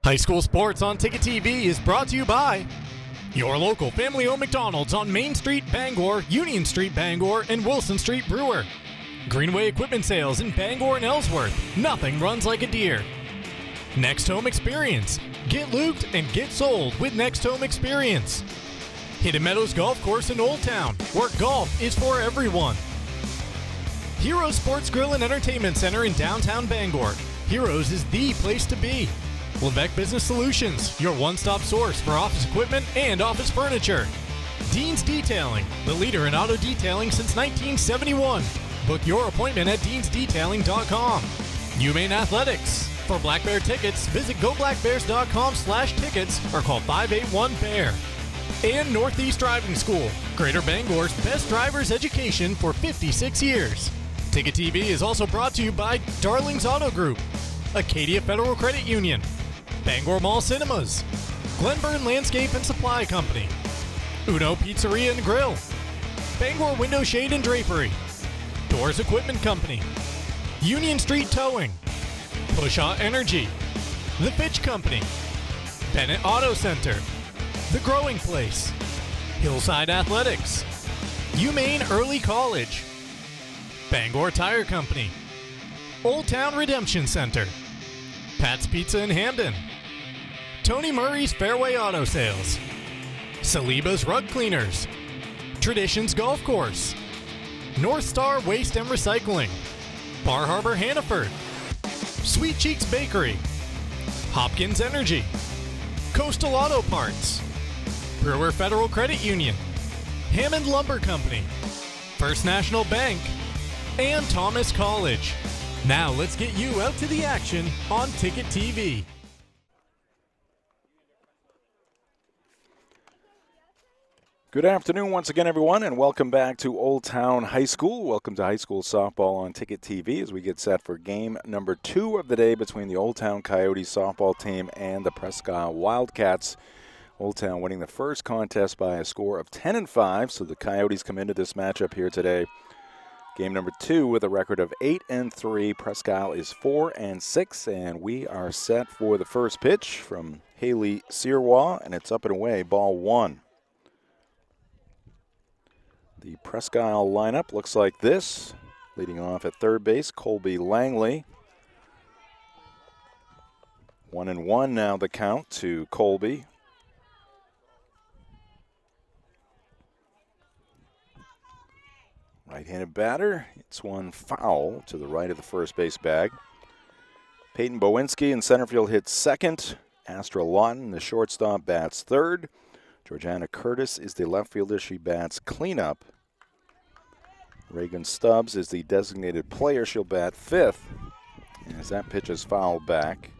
High school sports on Ticket TV is brought to you by your local family-owned McDonald's on Main Street, Bangor, Union Street, Bangor, and Wilson Street, Brewer. Greenway Equipment Sales in Bangor and Ellsworth. Nothing runs like a deer. Next Home Experience. Get lubed and get sold with Next Home Experience. Hidden Meadows Golf Course in Old Town, where golf is for everyone. Heroes Sports Grill and Entertainment Center in downtown Bangor. Heroes is the place to be. Levesque Business Solutions, your one-stop source for office equipment and office furniture. Dean's Detailing, the leader in auto detailing since 1971. Book your appointment at deansdetailing.com. UMaine Athletics. For Black Bear tickets, visit goblackbears.com/tickets or call 581-BEAR. And Northeast Driving School, Greater Bangor's best driver's education for 56 years. Ticket TV is also brought to you by Darling's Auto Group, Acadia Federal Credit Union, Bangor Mall Cinemas, Glenburn Landscape and Supply Company, Uno Pizzeria and Grill, Bangor Window Shade and Drapery, Doors Equipment Company, Union Street Towing, Pushaw Energy, The Fitch Company, Bennett Auto Center, The Growing Place, Hillside Athletics, UMaine Early College, Bangor Tire Company, Old Town Redemption Center, Pat's Pizza in Hamden, Tony Murray's Fairway Auto Sales, Saliba's Rug Cleaners, Traditions Golf Course, North Star Waste and Recycling, Bar Harbor Hannaford, Sweet Cheeks Bakery, Hopkins Energy, Coastal Auto Parts, Brewer Federal Credit Union, Hammond Lumber Company, First National Bank, and Thomas College. Now let's get you out to the action on Ticket TV. Good afternoon once again, everyone, and welcome back to Old Town High School. Welcome to high school softball on Ticket TV as we get set for game number 2 of the day between the Old Town Coyotes softball team and the Presque Wildcats. Old Town winning the first contest by a score of 10-5, so the Coyotes come into this matchup here today. Game number 2 with a record of 8-3. Presque is 4-6, and we are set for the first pitch from Haley Sirois, and it's up and away, ball 1. The Presque lineup looks like this. Leading off at third base, Colby Langley. 1-1 now the count to Colby. Right-handed batter. It's one foul to the right of the first base bag. Peyton Bowinski in center field hits second. Astra Lawton, the shortstop, bats third. Georgiana Curtis is the left fielder. She bats cleanup. Reagan Stubbs is the designated player. She'll bat fifth as that pitch is fouled back.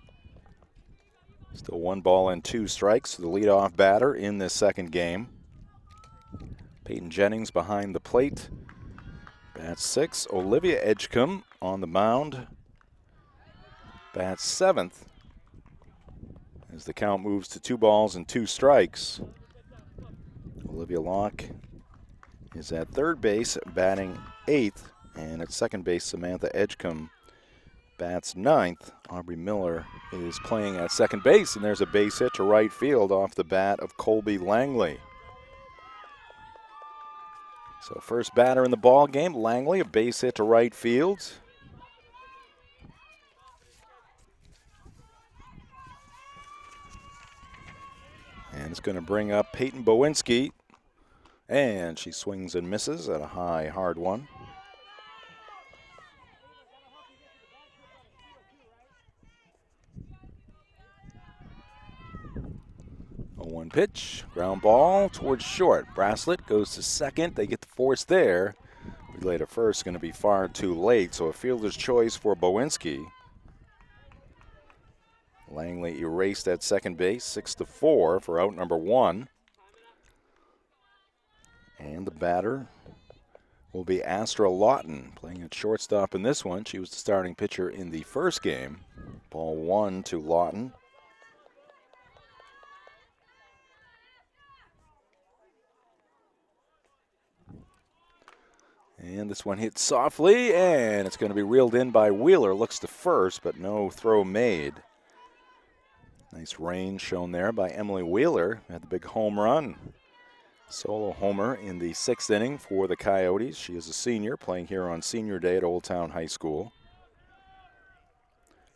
Still 1 ball and 2 strikes to the leadoff batter in this second game. Peyton Jennings behind the plate. Bats 6. Olivia Edgecombe on the mound. Bats 7th as the count moves to 2 balls and 2 strikes. Olivia Locke is at third base, batting 8th, and at second base, Samantha Edgecombe bats 9th. Aubrey Miller is playing at second base, and there's a base hit to right field off the bat of Colby Langley. So first batter in the ball game, Langley, a base hit to right field. And it's going to bring up Peyton Bowinski. And she swings and misses at a high, hard one. A 1 pitch, ground ball towards short. Braslett goes to second. They get the force there. Relay to first going to be far too late, so a fielder's choice for Bowinski. Langley erased at second base, 6-4 for out number 1. And the batter will be Astra Lawton, playing at shortstop in this one. She was the starting pitcher in the first game. Ball 1 to Lawton. And this one hits softly, and it's going to be reeled in by Wheeler. Looks to first, but no throw made. Nice range shown there by Emily Wheeler. Had the big home run. Solo homer in the 6th inning for the Coyotes. She is a senior playing here on senior day at Old Town High School.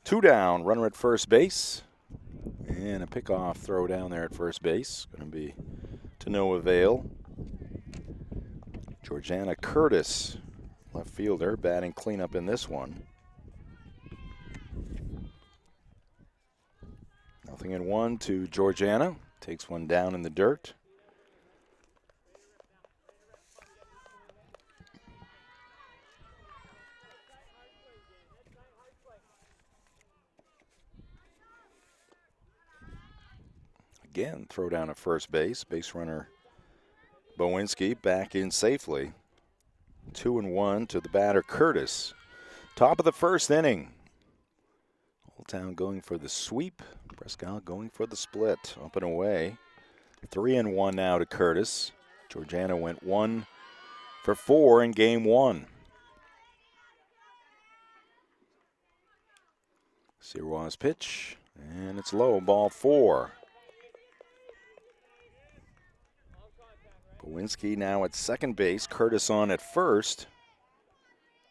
2 down, runner at first base. And a pickoff throw down there at first base. Going to be to no avail. Georgiana Curtis, left fielder, batting cleanup in this one. 0-1 to Georgiana. Takes one down in the dirt. Again, throw down at first base. Base runner Bowinski back in safely. 2-1 to the batter Curtis. Top of the 1st inning. Old Town going for the sweep. Presque going for the split. Up and away. 3-1 now to Curtis. Georgiana went 1 for 4 in game 1. Sirois pitch, and it's low, ball 4. Bowinski now at second base, Curtis on at first,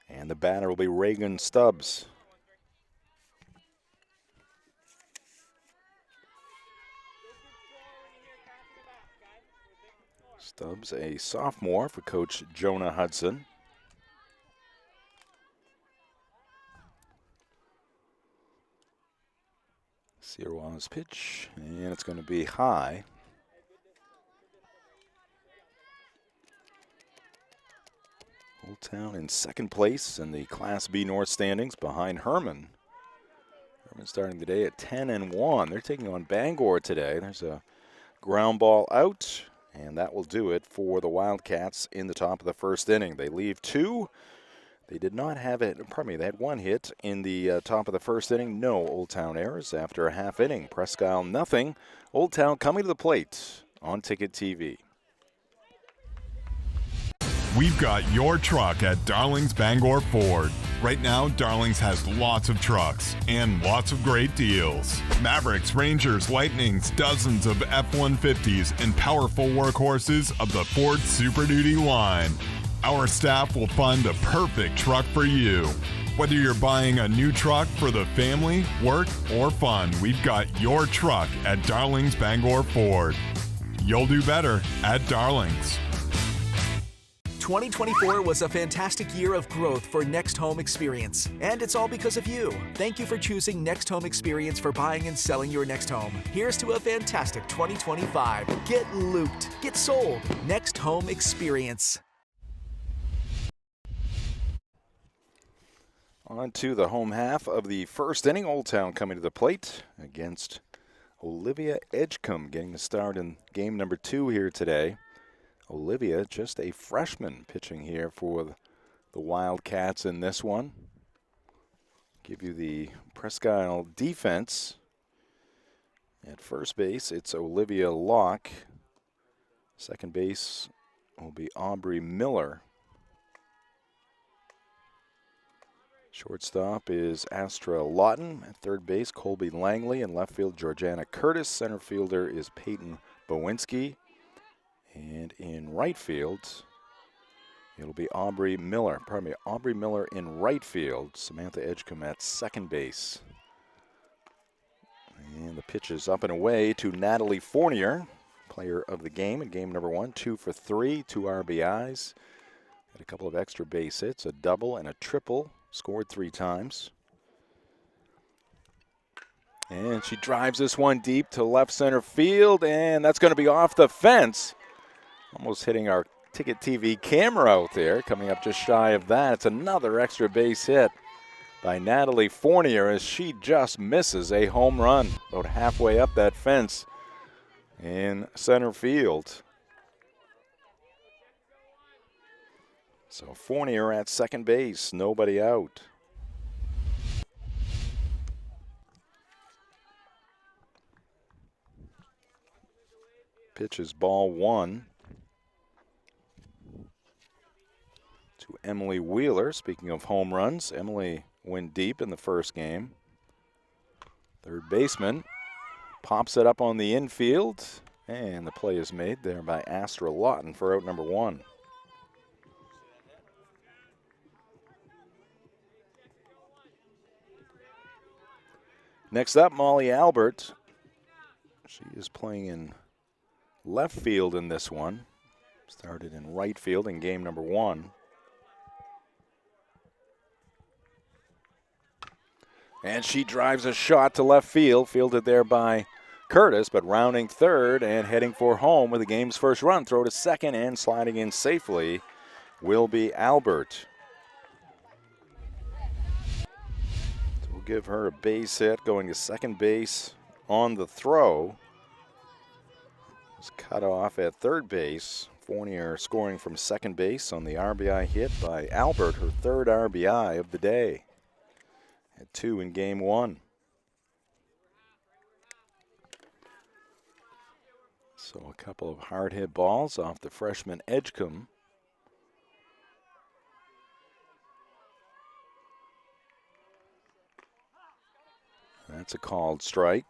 and the batter will be Reagan Stubbs. Stubbs, a sophomore for Coach Jonah Hudson. Sirois pitch, and it's going to be high. Old Town in second place in the Class B North standings behind Herman. Herman starting the day at 10-1. They're taking on Bangor today. There's a ground ball out, and that will do it for the Wildcats in the top of the 1st inning. They leave 2. They did not have it, pardon me, they had 1 hit in the top of the 1st inning. No Old Town errors after a half inning. Presque nothing. Old Town coming to the plate on Ticket TV. We've got your truck at Darling's Bangor Ford. Right now, Darling's has lots of trucks and lots of great deals. Mavericks, Rangers, Lightnings, dozens of F-150s, and powerful workhorses of the Ford Super Duty line. Our staff will find the perfect truck for you. Whether you're buying a new truck for the family, work, or fun, we've got your truck at Darling's Bangor Ford. You'll do better at Darling's. 2024 was a fantastic year of growth for Next Home Experience, and it's all because of you. Thank you for choosing Next Home Experience for buying and selling your next home. Here's to a fantastic 2025. Get looped. Get sold. Next Home Experience. On to the home half of the 1st inning. Old Town coming to the plate against Olivia Edgecombe, getting the start in game number 2 here today. Olivia, just a freshman, pitching here for the Wildcats in this one. Give you the Presque defense. At first base, it's Olivia Locke. Second base will be Aubrey Miller. Shortstop is Astra Lawton. At third base, Colby Langley. In left field, Georgiana Curtis. Center fielder is Peyton Bowinski. And in right field, it'll be Aubrey Miller. Pardon me, Aubrey Miller in right field. Samantha Edgecombe at second base. And the pitch is up and away to Natalie Fournier, player of the game in game number 1. 2 for 3, 2 RBIs. Had a couple of extra base hits, a double and a triple. Scored 3 times. And she drives this one deep to left center field, and that's going to be off the fence. Almost hitting our Ticket TV camera out there, coming up just shy of that. It's another extra base hit by Natalie Fournier as she just misses a home run about halfway up that fence in center field. So Fournier at second base, nobody out. Pitch is ball 1 to Emily Wheeler. Speaking of home runs, Emily went deep in the first game. Third baseman Pops it up on the infield, and the play is made there by Astra Lawton for out number 1. Next up, Molly Albert. She is playing in left field in this one. Started in right field in game number 1. And she drives a shot to left field, fielded there by Curtis, but rounding third and heading for home with the game's first run. Throw to second and sliding in safely will be Albert. So we'll give her a base hit, going to second base on the throw. It's cut off at third base. Fournier scoring from second base on the RBI hit by Albert, her third RBI of the day. At 2 in game 1. So a couple of hard hit balls off the freshman Edgecombe. That's a called strike.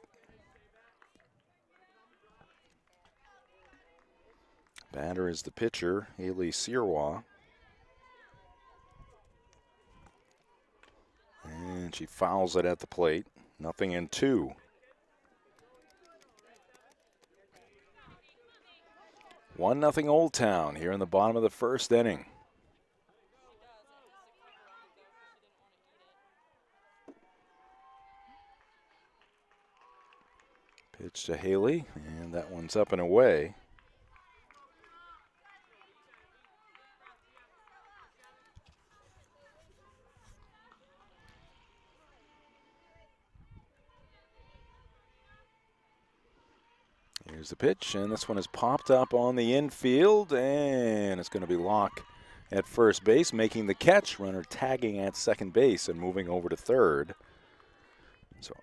Batter is the pitcher, Haley Sirois. And she fouls it at the plate. 0-2. 1-0 Old Town here in the bottom of the first inning. Pitch to Haley, and that one's up and away. Here's the pitch, and this one is popped up on the infield, and it's going to be Locke at first base, making the catch. Runner tagging at second base and moving over to third. So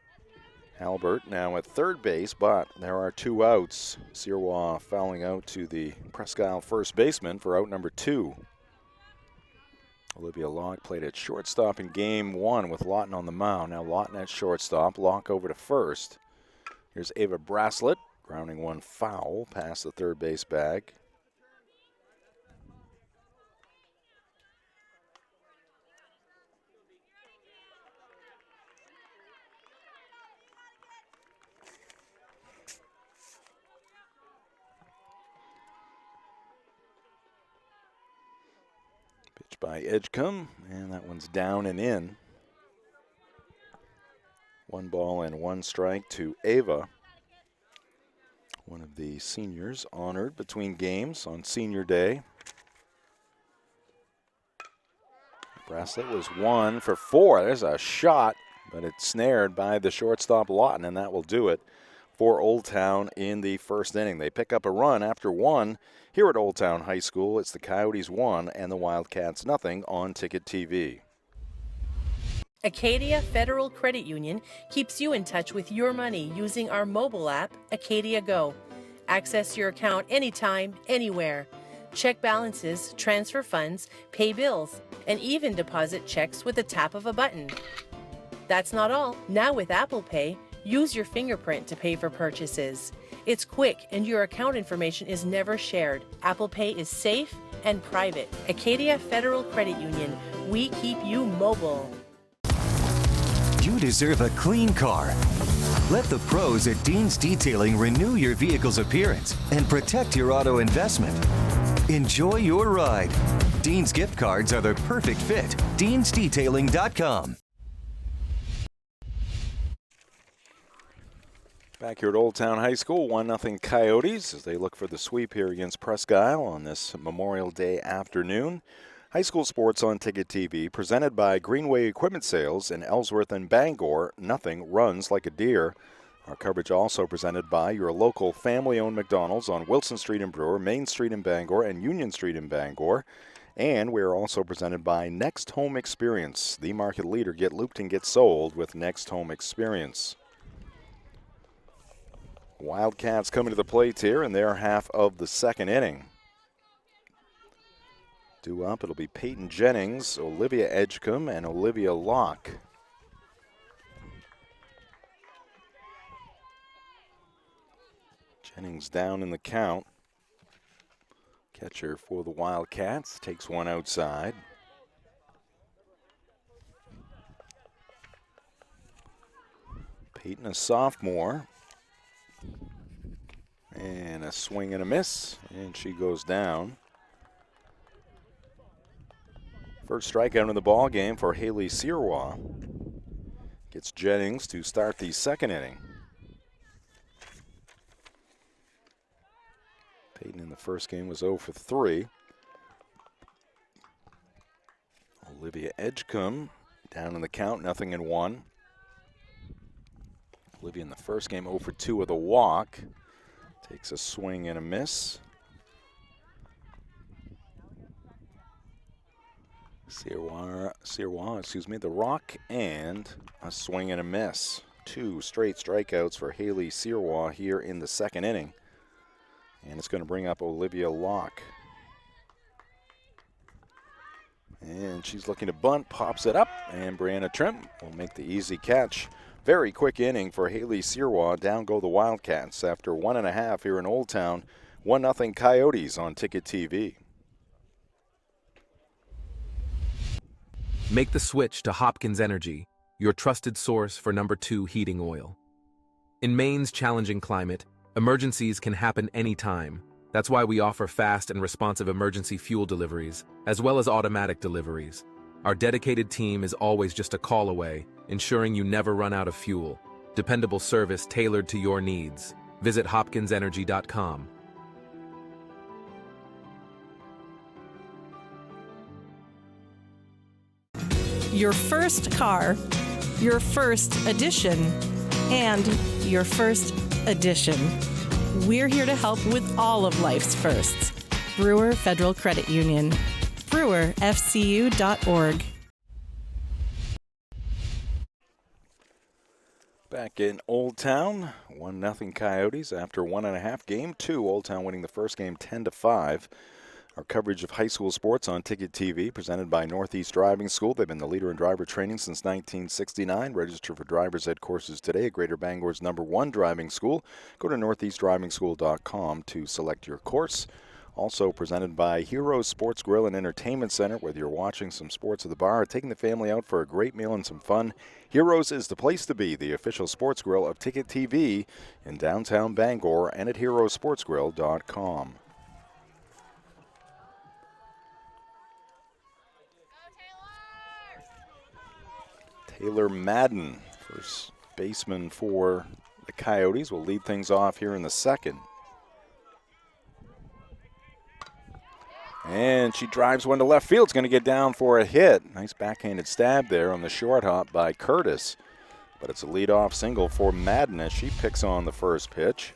Albert now at third base, but there are 2 outs. Sirois fouling out to the Presque first baseman for out number 2. Olivia Locke played at shortstop in game 1 with Lawton on the mound. Now Lawton at shortstop, Locke over to first. Here's Ava Braslett. Grounding one foul past the third base bag. Pitch by Edgecombe, and that one's down and in. 1 ball and 1 strike to Ava. One of the seniors honored between games on senior day. Braslett was 1 for 4. There's a shot, but it's snared by the shortstop Lawton, and that will do it for Old Town in the first inning. They pick up a run after 1 here at Old Town High School. It's the Coyotes 1 and the Wildcats 0 on Ticket TV. Acadia Federal Credit Union keeps you in touch with your money using our mobile app, Acadia Go. Access your account anytime, anywhere. Check balances, transfer funds, pay bills, and even deposit checks with the tap of a button. That's not all. Now with Apple Pay, use your fingerprint to pay for purchases. It's quick and your account information is never shared. Apple Pay is safe and private. Acadia Federal Credit Union, we keep you mobile. You deserve a clean car. Let the pros at Dean's Detailing renew your vehicle's appearance and protect your auto investment. Enjoy your ride. Dean's gift cards are the perfect fit. DeansDetailing.com. Back here at Old Town High School, 1-0 Coyotes as they look for the sweep here against Presque on this Memorial Day afternoon. High school sports on Ticket TV, presented by Greenway Equipment Sales in Ellsworth and Bangor. Nothing runs like a deer. Our coverage also presented by your local family-owned McDonald's on Wilson Street in Brewer, Main Street in Bangor, and Union Street in Bangor. And we are also presented by Next Home Experience, the market leader. Get looped and get sold with Next Home Experience. Wildcats coming to the plate here in their half of the second inning. Due up, it'll be Peyton Jennings, Olivia Edgecombe, and Olivia Locke. Jennings down in the count. Catcher for the Wildcats takes one outside. Peyton, a sophomore. And a swing and a miss, and she goes down. First strikeout in the ball game for Haley Sirois. Gets Jennings to start the second inning. Peyton in the first game was 0 for 3. Olivia Edgecombe down in the count, 0-1. Olivia in the first game 0 for 2 with a walk. Takes a swing and a miss. Sirois, the rock, and a swing and a miss. 2 straight strikeouts for Haley Sirois here in the second inning. And it's going to bring up Olivia Locke. And she's looking to bunt, pops it up, and Brianna Trim will make the easy catch. Very quick inning for Haley Sirois. Down go the Wildcats after 1.5 here in Old Town. 1-0 Coyotes on Ticket TV. Make the switch to Hopkins Energy, your trusted source for #2 heating oil. In Maine's challenging climate, emergencies can happen anytime. That's why we offer fast and responsive emergency fuel deliveries, as well as automatic deliveries. Our dedicated team is always just a call away, ensuring you never run out of fuel. Dependable service tailored to your needs. Visit hopkinsenergy.com. Your first car, your first edition, and your first edition. We're here to help with all of life's firsts. Brewer Federal Credit Union. brewerfcu.org. Back in Old Town, 1-0 Coyotes after 1.5. Game 2, Old Town winning the first game 10-5. Our coverage of high school sports on Ticket TV, presented by Northeast Driving School. They've been the leader in driver training since 1969. Register for driver's ed courses today at Greater Bangor's #1 driving school. Go to northeastdrivingschool.com to select your course. Also presented by Heroes Sports Grill and Entertainment Center. Whether you're watching some sports at the bar or taking the family out for a great meal and some fun, Heroes is the place to be, the official sports grill of Ticket TV in downtown Bangor and at heroesportsgrill.com. Taylor Madden, first baseman for the Coyotes, will lead things off here in the second. And she drives one to left field. It's going to get down for a hit. Nice backhanded stab there on the short hop by Curtis. But it's a leadoff single for Madden as she picks on the first pitch.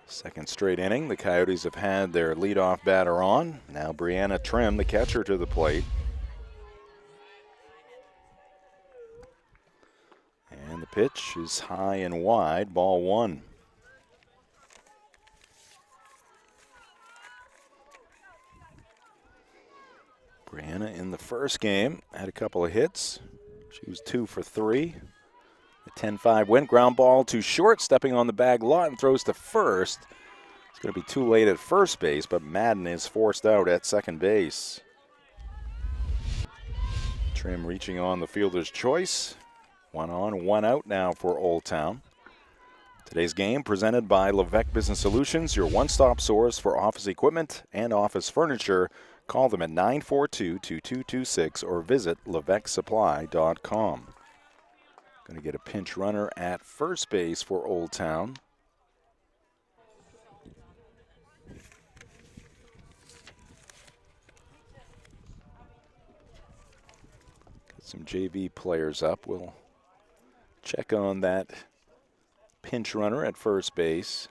Second straight inning, the Coyotes have had their leadoff batter on. Now Brianna Trim, the catcher, to the plate. And the pitch is high and wide, ball 1. Brianna in the first game had a couple of hits. She was 2 for 3. A 10-5 win. Ground ball to short, stepping on the bag lot and throws to first. It's going to be too late at first base, but Madden is forced out at second base. Trim reaching on the fielder's choice. 1 on, 1 out now for Old Town. Today's game presented by Levesque Business Solutions, your one-stop source for office equipment and office furniture. Call them at 942-2226 or visit levesquesupply.com. Going to get a pinch runner at first base for Old Town. Get some JV players up. We'll check on that pinch runner at first base.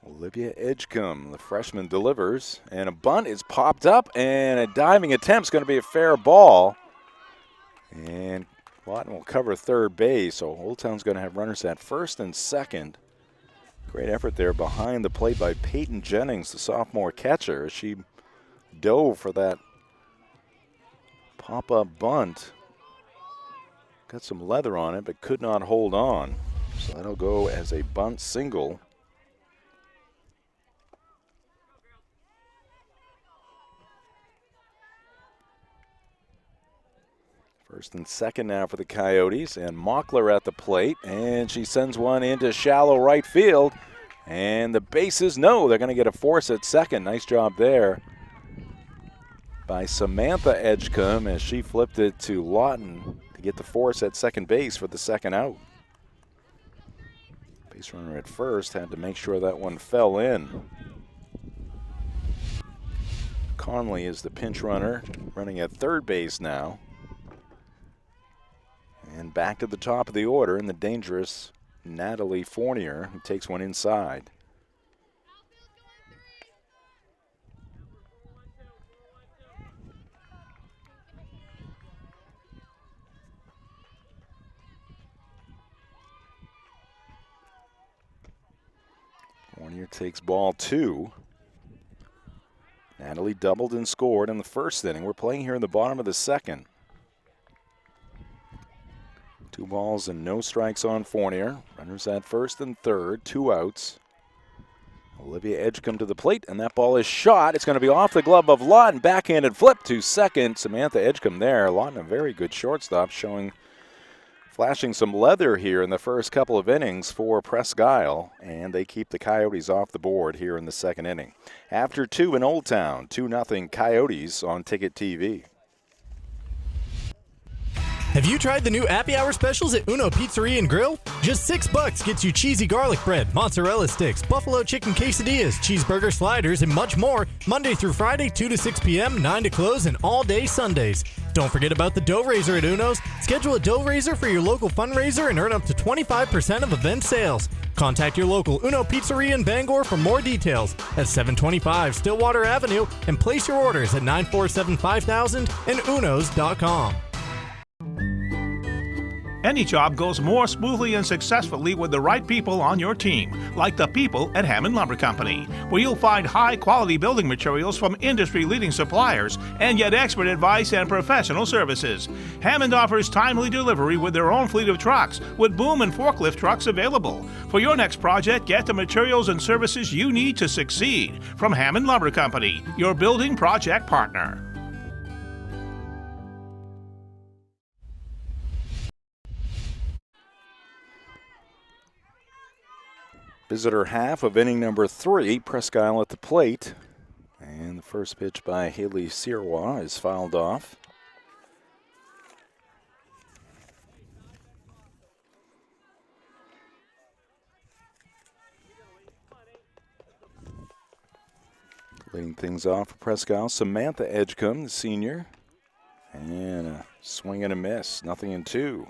Olivia Edgecombe, the freshman, delivers, and a bunt is popped up, and a diving attempt is going to be a fair ball. And Lawton will cover third base, so Old Town's going to have runners at first and second. Great effort there behind the plate by Peyton Jennings, the sophomore catcher. She dove for that pop-up bunt. Got some leather on it, but could not hold on. So that'll go as a bunt single. First and second now for the Coyotes, and Mockler at the plate, and she sends one into shallow right field, and the bases no, they're going to get a force at second. Nice job there by Samantha Edgecombe as she flipped it to Lawton to get the force at second base for the second out. Base runner at first had to make sure that one fell in. Conley is the pinch runner, running at third base now. And back to the top of the order in the dangerous Natalie Fournier, who takes one inside. Fournier takes ball two. Natalie doubled and scored in the first inning. We're playing here in the bottom of the second. 2 balls and no strikes on Fournier. Runners at first and third, 2 outs. Olivia Edgecombe to the plate, and that ball is shot. It's going to be off the glove of Lawton. Backhanded flip to second. Samantha Edgecombe there. Lawton, a very good shortstop, flashing some leather here in the first couple of innings for Presque, and they keep the Coyotes off the board here in the second inning. After 2 in Old Town, 2-0 Coyotes on Ticket TV. Have you tried the new happy hour specials at Uno Pizzeria and Grill? Just $6 gets you cheesy garlic bread, mozzarella sticks, buffalo chicken quesadillas, cheeseburger sliders, and much more Monday through Friday, 2 to 6 p.m., 9 to close, and all day Sundays. Don't forget about the dough raiser at Uno's. Schedule a dough raiser for your local fundraiser and earn up to 25% of event sales. Contact your local Uno Pizzeria in Bangor for more details at 725 Stillwater Avenue and place your orders at 947-5000 and unos.com. Any job goes more smoothly and successfully with the right people on your team, like the people at Hammond Lumber Company, where you'll find high-quality building materials from industry-leading suppliers and get expert advice and professional services. Hammond offers timely delivery with their own fleet of trucks, with boom and forklift trucks available. For your next project, get the materials and services you need to succeed from Hammond Lumber Company, your building project partner. Visitor half of inning number 3, Presque at the plate. And the first pitch by Haley Sirois is fouled off. Leading things off for Presque, Samantha Edgecombe, the senior. And a swing and a miss, 0-2.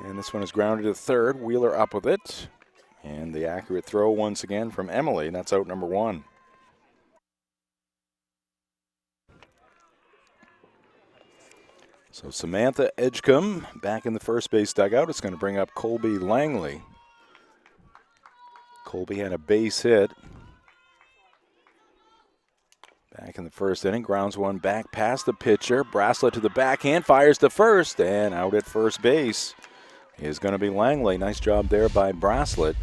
And this one is grounded to third. Wheeler up with it. And the accurate throw once again from Emily. That's out number 1. So Samantha Edgecombe back in the first base dugout. It's going to bring up Colby Langley. Colby had a base hit back in the first inning. Grounds one back past the pitcher. Bracelet to the backhand. Fires to first. And out at first base is going to be Langley. Nice job there by Bracelet.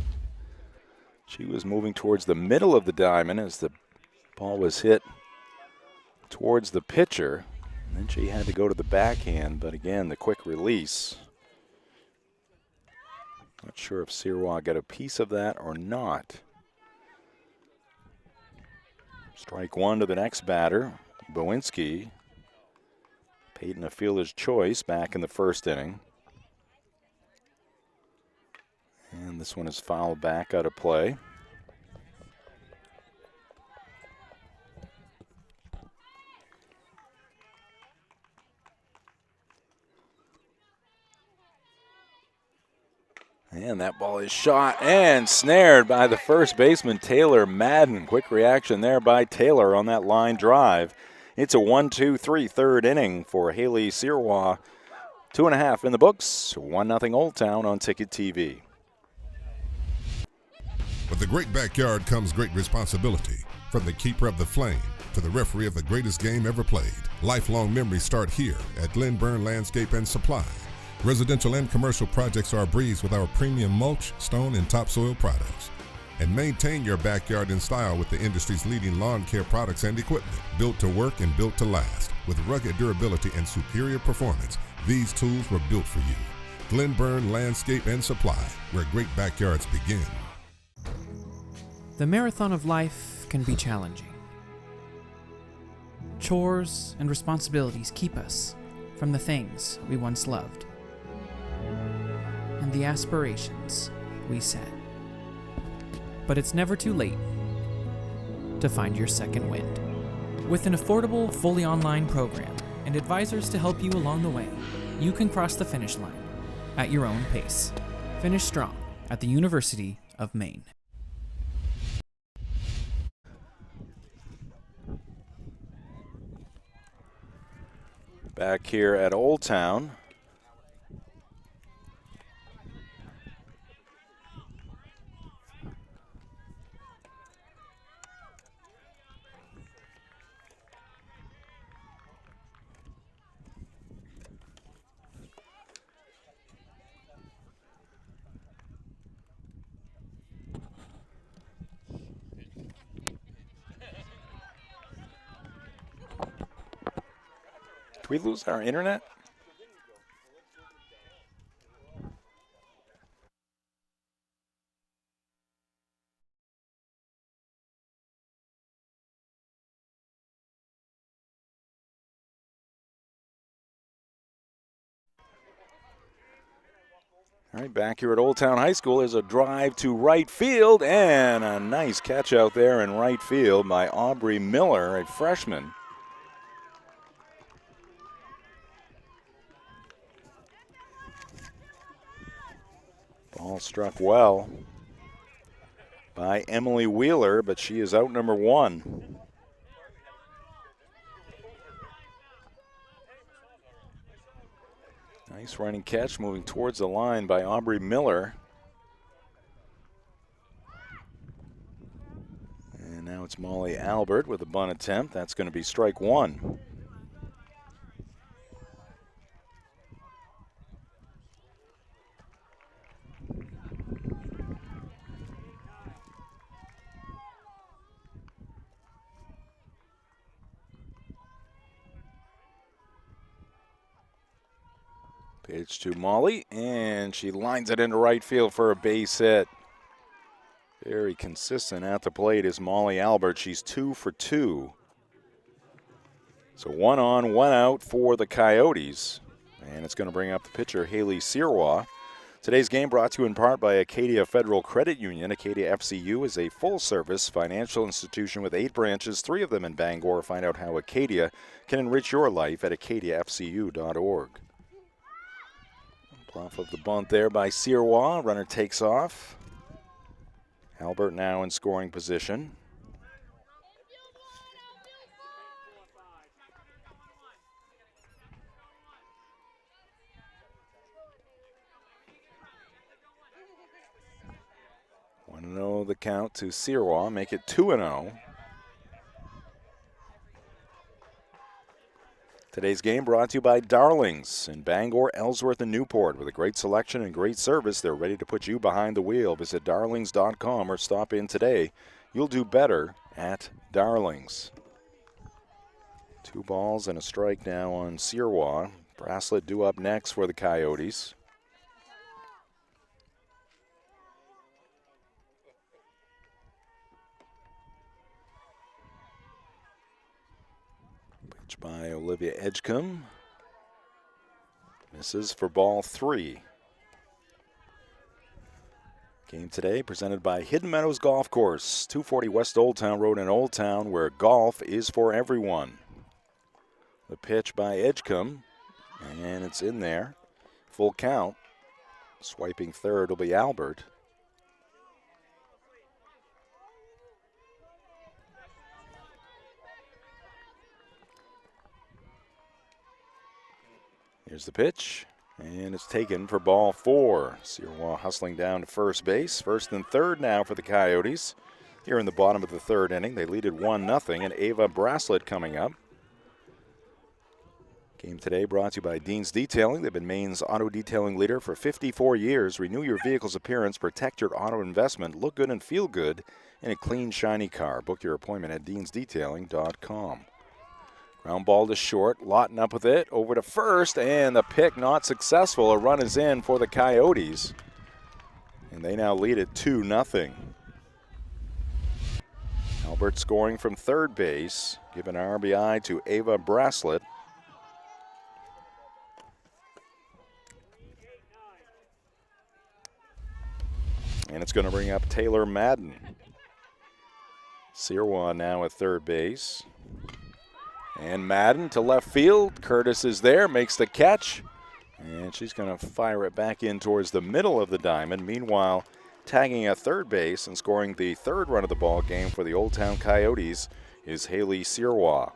She was moving towards the middle of the diamond as the ball was hit towards the pitcher. And then she had to go to the backhand, but again, the quick release. Not sure if Sirois got a piece of that or not. Strike one to the next batter, Bowinski. Peyton a fielder's choice back in the first inning. And this one is fouled back out of play. And that ball is shot and snared by the first baseman, Taylor Madden. Quick reaction there by Taylor on that line drive It's a 1-2-3 third inning for Haley Sirois. 2.5 in the books. 1-0 Old Town on Ticket TV. With the great backyard comes great responsibility. From the keeper of the flame to the referee of the greatest game ever played. Lifelong memories start here at Glen Burn Landscape and Supply. Residential and commercial projects are a breeze with our premium mulch, stone, and topsoil products. And maintain your backyard in style with the industry's leading lawn care products and equipment. Built to work and built to last. With rugged durability and superior performance, these tools were built for you. Glen Burn Landscape and Supply, where great backyards begin. The marathon of life can be challenging. Chores and responsibilities keep us from the things we once loved and the aspirations we set. But it's never too late to find your second wind. With an affordable, fully online program and advisors to help you along the way, you can cross the finish line at your own pace. Finish strong at the University of Maine. Back here at Old Town. Did we lose our internet? All right, back here at Old Town High School, there's a drive to right field and a nice catch out there in right field by Aubrey Miller, a freshman. Ball struck well by Emily Wheeler, but she is out number one. Nice running catch moving towards the line by Aubrey Miller. And now it's Molly Albert with a bunt attempt. That's going to be strike one. Pitch to Molly, and she lines it into right field for a base hit. Very consistent at the plate is Molly Albert. She's 2 for 2. So 1 on, 1 out for the Coyotes. And it's going to bring up the pitcher, Haley Sirois. Today's game brought to you in part by Acadia Federal Credit Union. Acadia FCU is a full-service financial institution with 8 branches, 3 of them in Bangor. Find out how Acadia can enrich your life at acadiafcu.org. Bluff of the bunt there by Sirois. Runner takes off. Albert now in scoring position. Want to know the count to Sirois, make it 2-0. Today's game brought to you by Darlings in Bangor, Ellsworth, and Newport. With a great selection and great service, they're ready to put you behind the wheel. Visit darlings.com or stop in today. You'll do better at Darlings. 2 balls and a strike now on Sirois. Bracelet due up next for the Coyotes. By Olivia Edgecombe. Misses for ball 3. Game today presented by Hidden Meadows Golf Course, 240 West Old Town Road in Old Town, where golf is for everyone. The pitch by Edgecombe, and it's in there. Full count. Swiping third will be Albert. Here's the pitch, and it's taken for ball 4. Sirois hustling down to first base. First and third now for the Coyotes. Here in the bottom of the third inning, they lead it 1-0, and Ava Braslett coming up. Game today brought to you by Dean's Detailing. They've been Maine's auto detailing leader for 54 years. Renew your vehicle's appearance, protect your auto investment, look good and feel good in a clean, shiny car. Book your appointment at deansdetailing.com. Ground ball to short, Lawton up with it, over to first, and the pick not successful. A run is in for the Coyotes, and they now lead it 2-0. Albert scoring from third base, giving an RBI to Ava Braslett. And it's going to bring up Taylor Madden. Sirois now at third base. And Madden to left field. Curtis is there, makes the catch. And she's going to fire it back in towards the middle of the diamond. Meanwhile, tagging at third base and scoring the third run of the ball game for the Old Town Coyotes is Haley Sirois.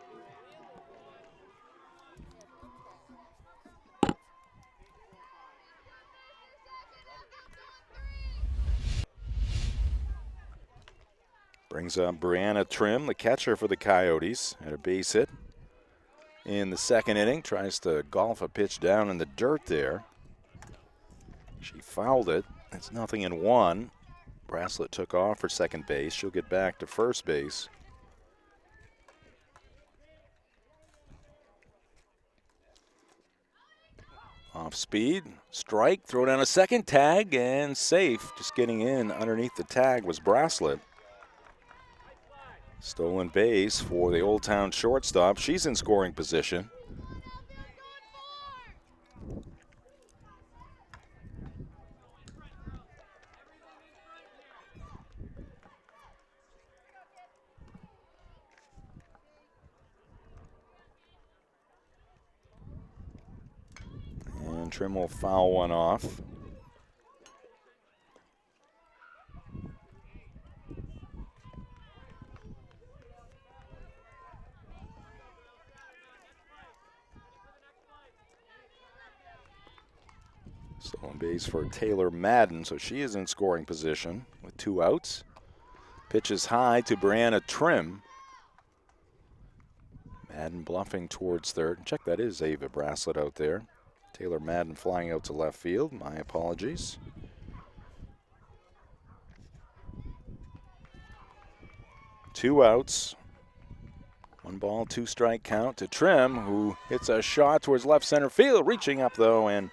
Brings up Brianna Trim, the catcher for the Coyotes, at a base hit in the second inning. Tries to golf a pitch down in the dirt there. She fouled it. It's 0-1. Braslett took off for second base. She'll get back to first base. Off speed, strike, throw down a second, tag, and safe. Just getting in underneath the tag was Braslett. Stolen base for the Old Town shortstop. She's in scoring position. And Trim will foul one off. Stolen base for Taylor Madden, so she is in scoring position with 2 outs. Pitch is high to Brianna Trim. Madden bluffing towards third. Check, that is Ava Braslett out there. Taylor Madden flying out to left field. My apologies. Two outs. 1 ball, 2 strike count to Trim, who hits a shot towards left center field. Reaching up, though, and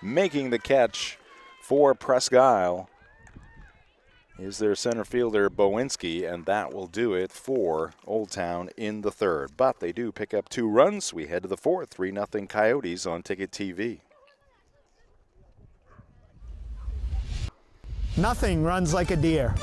making the catch for Presque is their center fielder Bowinski, and that will do it for Old Town in the third. But they do pick up 2 runs. We head to the fourth, 3-0 Coyotes on Ticket TV. Nothing runs like a deer.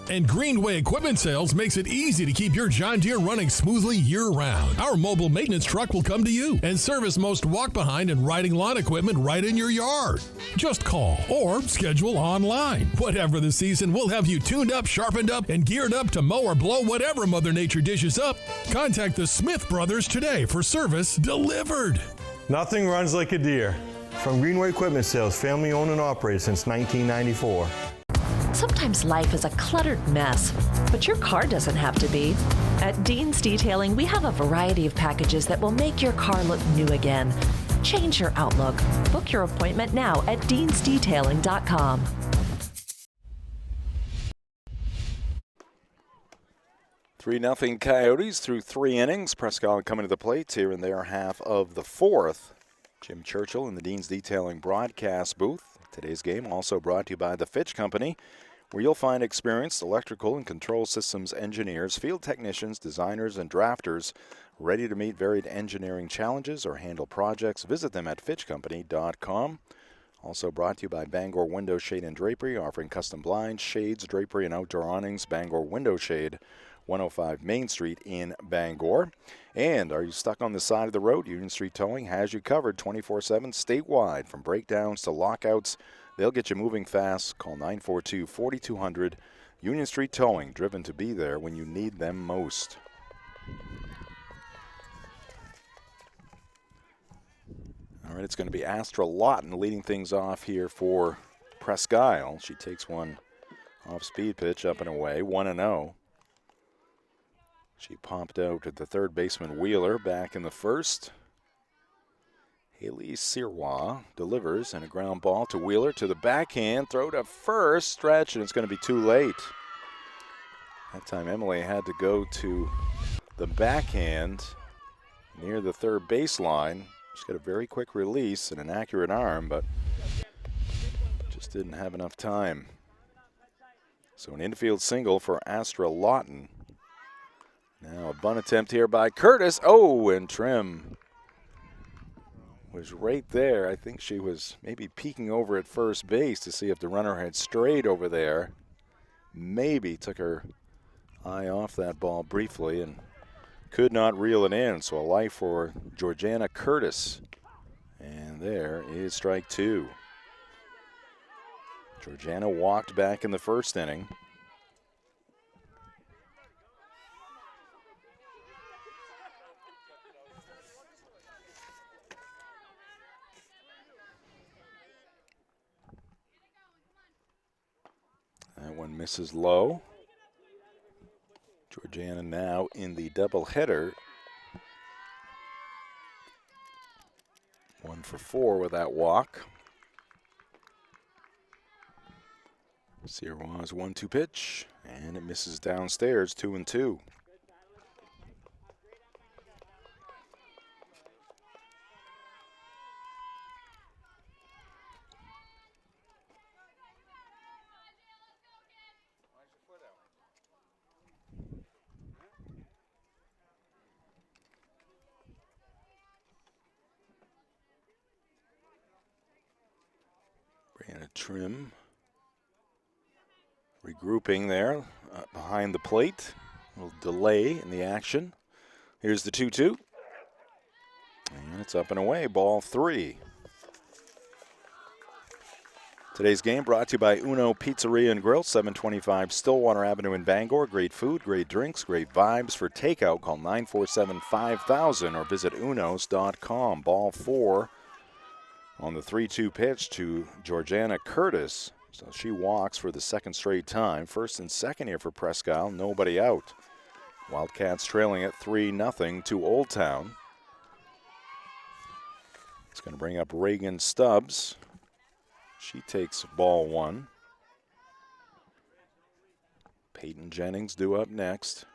And Greenway Equipment Sales makes it easy to keep your John Deere running smoothly year-round. Our mobile maintenance truck will come to you and service most walk-behind and riding lawn equipment right in your yard. Just call or schedule online. Whatever the season, we'll have you tuned up, sharpened up, and geared up to mow or blow whatever Mother Nature dishes up. Contact the Smith Brothers today for service delivered. Nothing runs like a deer. From Greenway Equipment Sales, family owned and operated since 1994. Sometimes life is a cluttered mess, but your car doesn't have to be. At Dean's Detailing, we have a variety of packages that will make your car look new again. Change your outlook. Book your appointment now at deansdetailing.com. Three 0 Coyotes through 3 innings. Presque coming to the plate here in their half of the fourth. Jim Churchill in the Dean's Detailing broadcast booth. Today's game also brought to you by the Fitch Company, where you'll find experienced electrical and control systems engineers, field technicians, designers, and drafters ready to meet varied engineering challenges or handle projects. Visit them at fitchcompany.com. Also brought to you by Bangor Window Shade and Drapery, offering custom blinds, shades, drapery, and outdoor awnings. Bangor Window Shade, 105 Main Street in Bangor. And are you stuck on the side of the road? Union Street Towing has you covered 24/7 statewide. From breakdowns to lockouts, they'll get you moving fast. Call 942-4200. Union Street Towing, driven to be there when you need them most. All right, it's going to be Astra Lawton leading things off here for Presque. She takes one off-speed pitch up and away, 1-0. She popped out at the third baseman Wheeler back in the first. Haley Sirois delivers and a ground ball to Wheeler to the backhand, throw to first, stretch, and it's going to be too late. That time Emily had to go to the backhand near the third baseline. She's got a very quick release and an accurate arm, but just didn't have enough time. So an infield single for Astra Lawton. Now a bunt attempt here by Curtis. Oh, and Trim was right there. I think she was maybe peeking over at first base to see if the runner had strayed over there. Maybe took her eye off that ball briefly and could not reel it in. So a life for Georgiana Curtis. And there is strike two. Georgiana walked back in the first inning. That one misses low. Georgiana now in the doubleheader. 1 for 4 with that walk. Sirois 1-2 pitch, and it misses downstairs, 2-2. Brianna Trim regrouping there behind the plate. A little delay in the action. Here's the 2-2. And it's up and away, ball 3. Today's game brought to you by Uno Pizzeria and Grill, 725 Stillwater Avenue in Bangor. Great food, great drinks, great vibes. For takeout, call 947-5000 or visit unos.com. Ball 4 on the 3-2 pitch to Georgiana Curtis. So she walks for the second straight time. First and second here for Presque, nobody out. Wildcats trailing at 3-0 to Old Town. It's going to bring up Reagan Stubbs. She takes ball 1. Peyton Jennings due up next.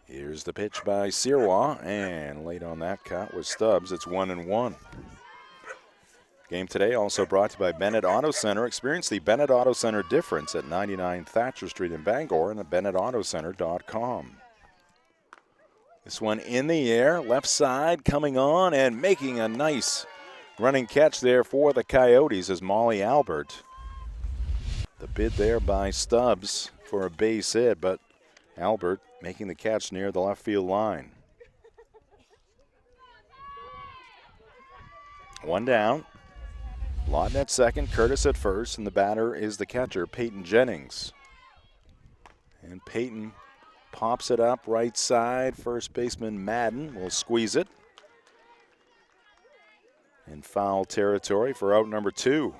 Here's the pitch by Sirois, and late on that cut was Stubbs. It's 1-1. Game today also brought to you by Bennett Auto Center. Experience the Bennett Auto Center difference at 99 Thatcher Street in Bangor and at BennettAutoCenter.com. This one in the air, left side coming on and making a nice running catch there for the Coyotes is Molly Albert. The bid there by Stubbs for a base hit, but Albert making the catch near the left field line. One down. Lawton at second, Curtis at first, and the batter is the catcher, Peyton Jennings. And Peyton pops it up right side. First baseman Madden will squeeze it. In foul territory for out number 2.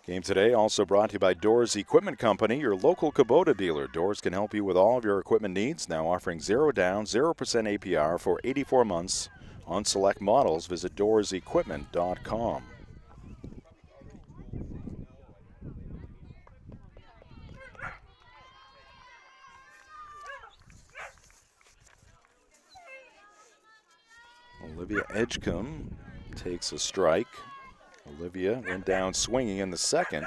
Game today also brought to you by Doors Equipment Company, your local Kubota dealer. Doors can help you with all of your equipment needs. Now offering 0 down, 0% APR for 84 months on select models. Visit DoorsEquipment.com. Olivia Edgecombe takes a strike. Olivia went down swinging in the second.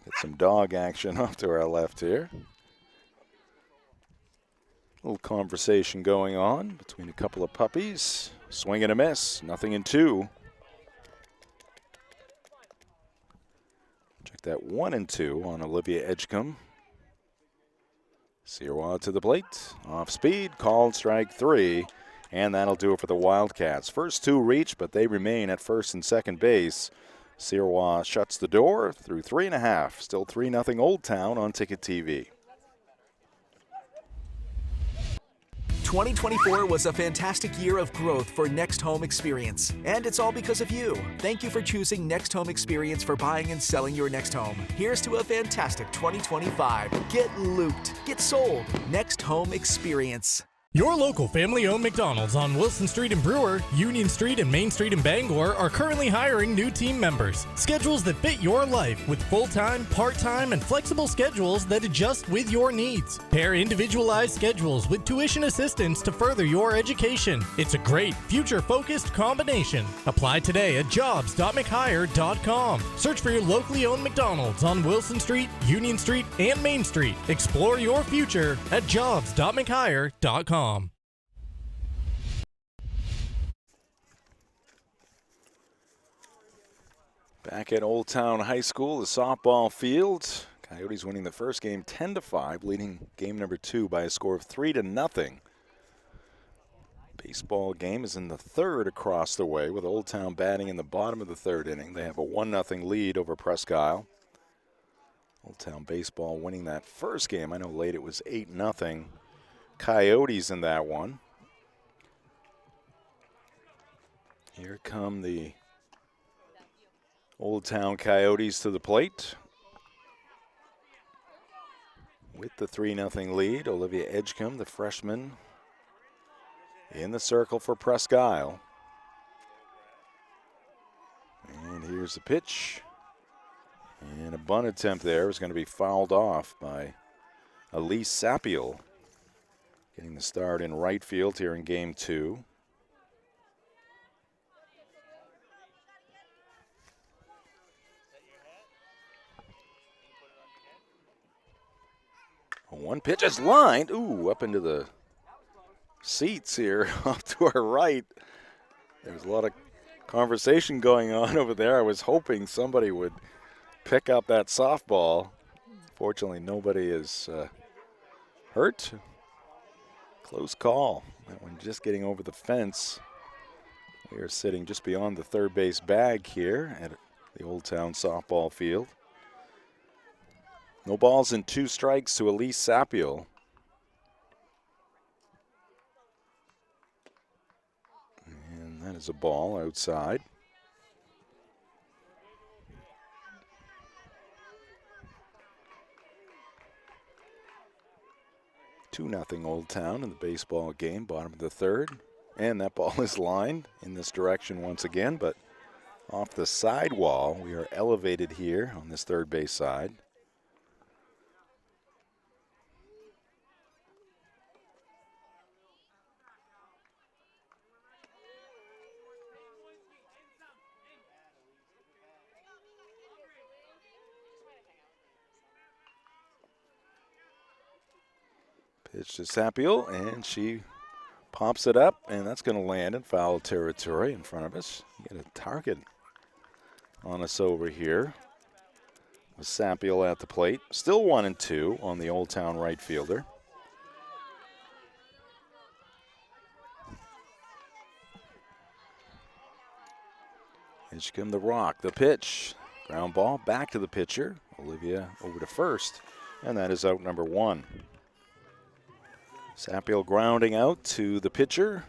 Get some dog action off to our left here. A little conversation going on between a couple of puppies. Swing and a miss, 0-2. Check that 1-2 on Olivia Edgecombe. Sirois to the plate, off speed, called strike 3, and that'll do it for the Wildcats. First 2 reach, but they remain at first and second base Sirois shuts the door through 3.5. Still 3-0 Old Town on Ticket TV. 2024 was a fantastic year of growth for Next Home Experience, and it's all because of you. Thank you for choosing Next Home Experience for buying and selling your next home. Here's to a fantastic 2025. Get looped, get sold. Next Home Experience. Your local family-owned McDonald's on Wilson Street in Brewer, Union Street and Main Street in Bangor are currently hiring new team members. Schedules that fit your life with full-time, part-time, and flexible schedules that adjust with your needs. Pair individualized schedules with tuition assistance to further your education. It's a great, future-focused combination. Apply today at jobs.mchire.com. Search for your locally owned McDonald's on Wilson Street, Union Street, and Main Street. Explore your future at jobs.mchire.com. Back at Old Town High School, the softball field. Coyotes winning the first game 10-5, leading game number 2 by a score of 3-0. Baseball game is in the third across the way, with Old Town batting in the bottom of the third inning. They have a 1-0 lead over Presque. Old Town baseball winning that first game. I know late it was 8-0. Coyotes in that one. Here come the Old Town Coyotes to the plate. With the 3-0 lead, Olivia Edgecombe, the freshman, in the circle for Presque. And here's the pitch. And a bunt attempt there is going to be fouled off by Elise Sapiel, getting the start in right field here in game 2. One pitch is lined. Ooh, up into the seats here off to our right. There's a lot of conversation going on over there. I was hoping somebody would pick up that softball. Fortunately, nobody is hurt. Close call. That one just getting over the fence. We are sitting just beyond the third base bag here at the Old Town softball field. No balls and 2 strikes to Elise Sapiel. And that is a ball outside. Two 2-0 Old Town in the baseball game, bottom of the third. And that ball is lined in this direction once again, but off the side wall. We are elevated here on this third base side. Pitch to Sapiel, and she pops it up, and that's going to land in foul territory in front of us. Get a target on us over here with Sapiel at the plate. Still 1-2 on the Old Town right fielder. Here she comes the rock, the pitch. Ground ball back to the pitcher. Olivia over to first, and that is out number 1. Sapiel grounding out to the pitcher.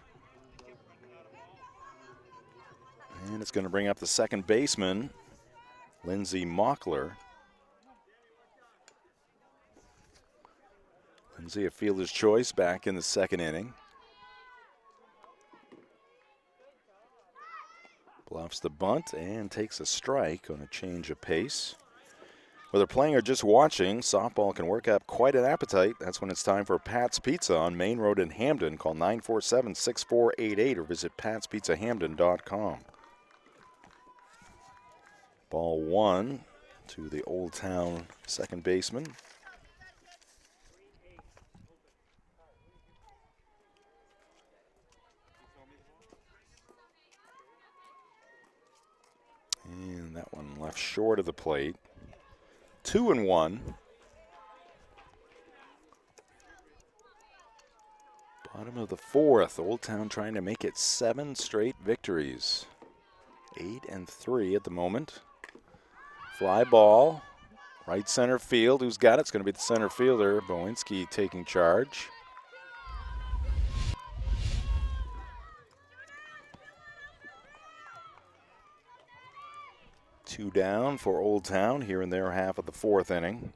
And it's going to bring up the second baseman, Lindsay Mockler. Lindsay, a fielder's choice back in the second inning. Bluffs the bunt and takes a strike on a change of pace. Whether playing or just watching, softball can work up quite an appetite. That's when it's time for Pat's Pizza on Main Road in Hamden. Call 947-6488 or visit patspizzahamden.com. Ball 1 to the Old Town second baseman. And that one left short of the plate. 2-1. Bottom of the fourth. Old Town trying to make it 7 straight victories. 8-3 at the moment. Fly ball, right center field. Who's got it? It's going to be the center fielder, Bowinski, taking charge. Two down for Old Town here in their half of the fourth inning.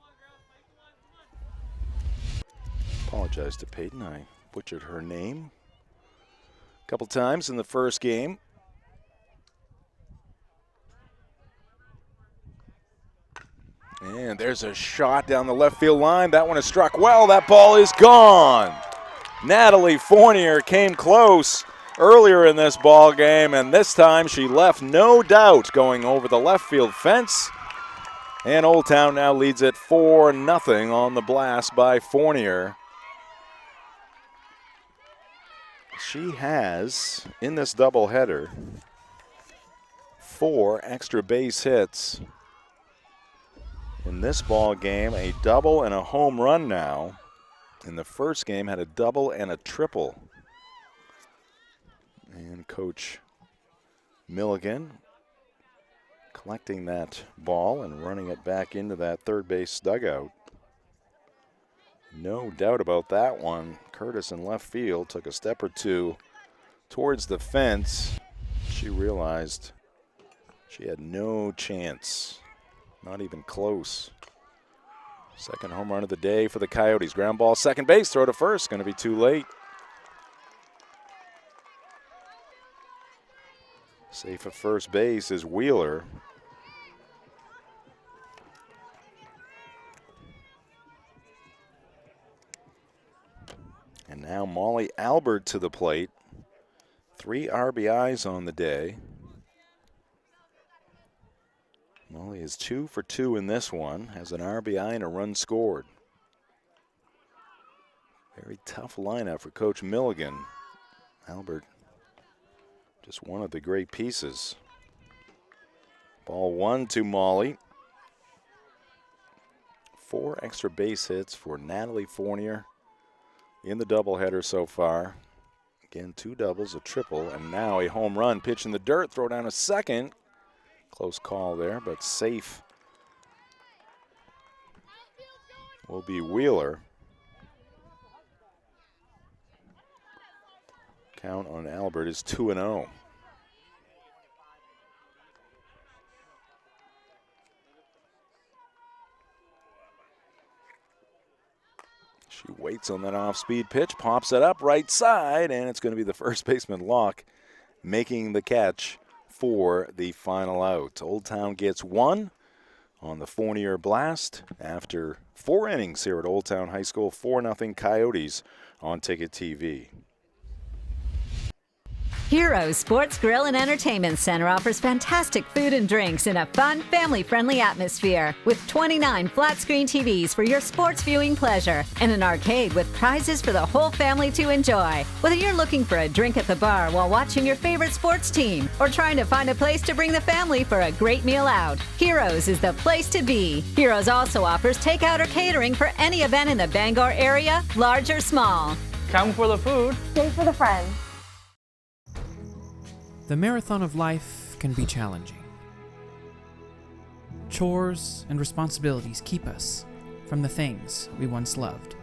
Apologize to Peyton, I butchered her name a couple times in the first game. And there's a shot down the left field line. That one is struck well. That ball is gone. Natalie Fournier came close earlier in this ball game, and this time she left no doubt going over the left field fence. And Old Town now leads it 4-0 on the blast by Fournier. She has, in this doubleheader, 4 extra base hits. In this ball game, a double and a home run now. In the first game, had a double and a triple. And Coach Milligan collecting that ball and running it back into that third base dugout. No doubt about that one. Curtis in left field took a step or two towards the fence. She realized she had no chance, not even close. Second home run of the day for the Coyotes. Ground ball, second base, throw to first, going to be too late. Safe at first base is Wheeler. And now Molly Albert to the plate. 3 RBIs on the day. Molly is 2 for 2 in this one. Has an RBI and a run scored. Very tough lineup for Coach Milligan. Albert, just one of the great pieces. Ball 1 to Molly. 4 extra base hits for Natalie Fournier in the doubleheader so far. Again, 2 doubles, a triple, and now a home run. Pitch in the dirt, throw down a second. Close call there, but safe will be Wheeler. Count on Albert is 2-0. She waits on that off-speed pitch, pops it up right side, and it's going to be the first baseman, Locke, making the catch for the final out. Old Town gets 1 on the Fournier blast after 4 innings here at Old Town High School. 4-0 Coyotes on Ticket TV. Heroes Sports Grill and Entertainment Center offers fantastic food and drinks in a fun, family-friendly atmosphere with 29 flat-screen TVs for your sports viewing pleasure and an arcade with prizes for the whole family to enjoy. Whether you're looking for a drink at the bar while watching your favorite sports team or trying to find a place to bring the family for a great meal out, Heroes is the place to be. Heroes also offers takeout or catering for any event in the Bangor area, large or small. Come for the food. Stay for the friends. The marathon of life can be challenging. Chores and responsibilities keep us from the things we once loved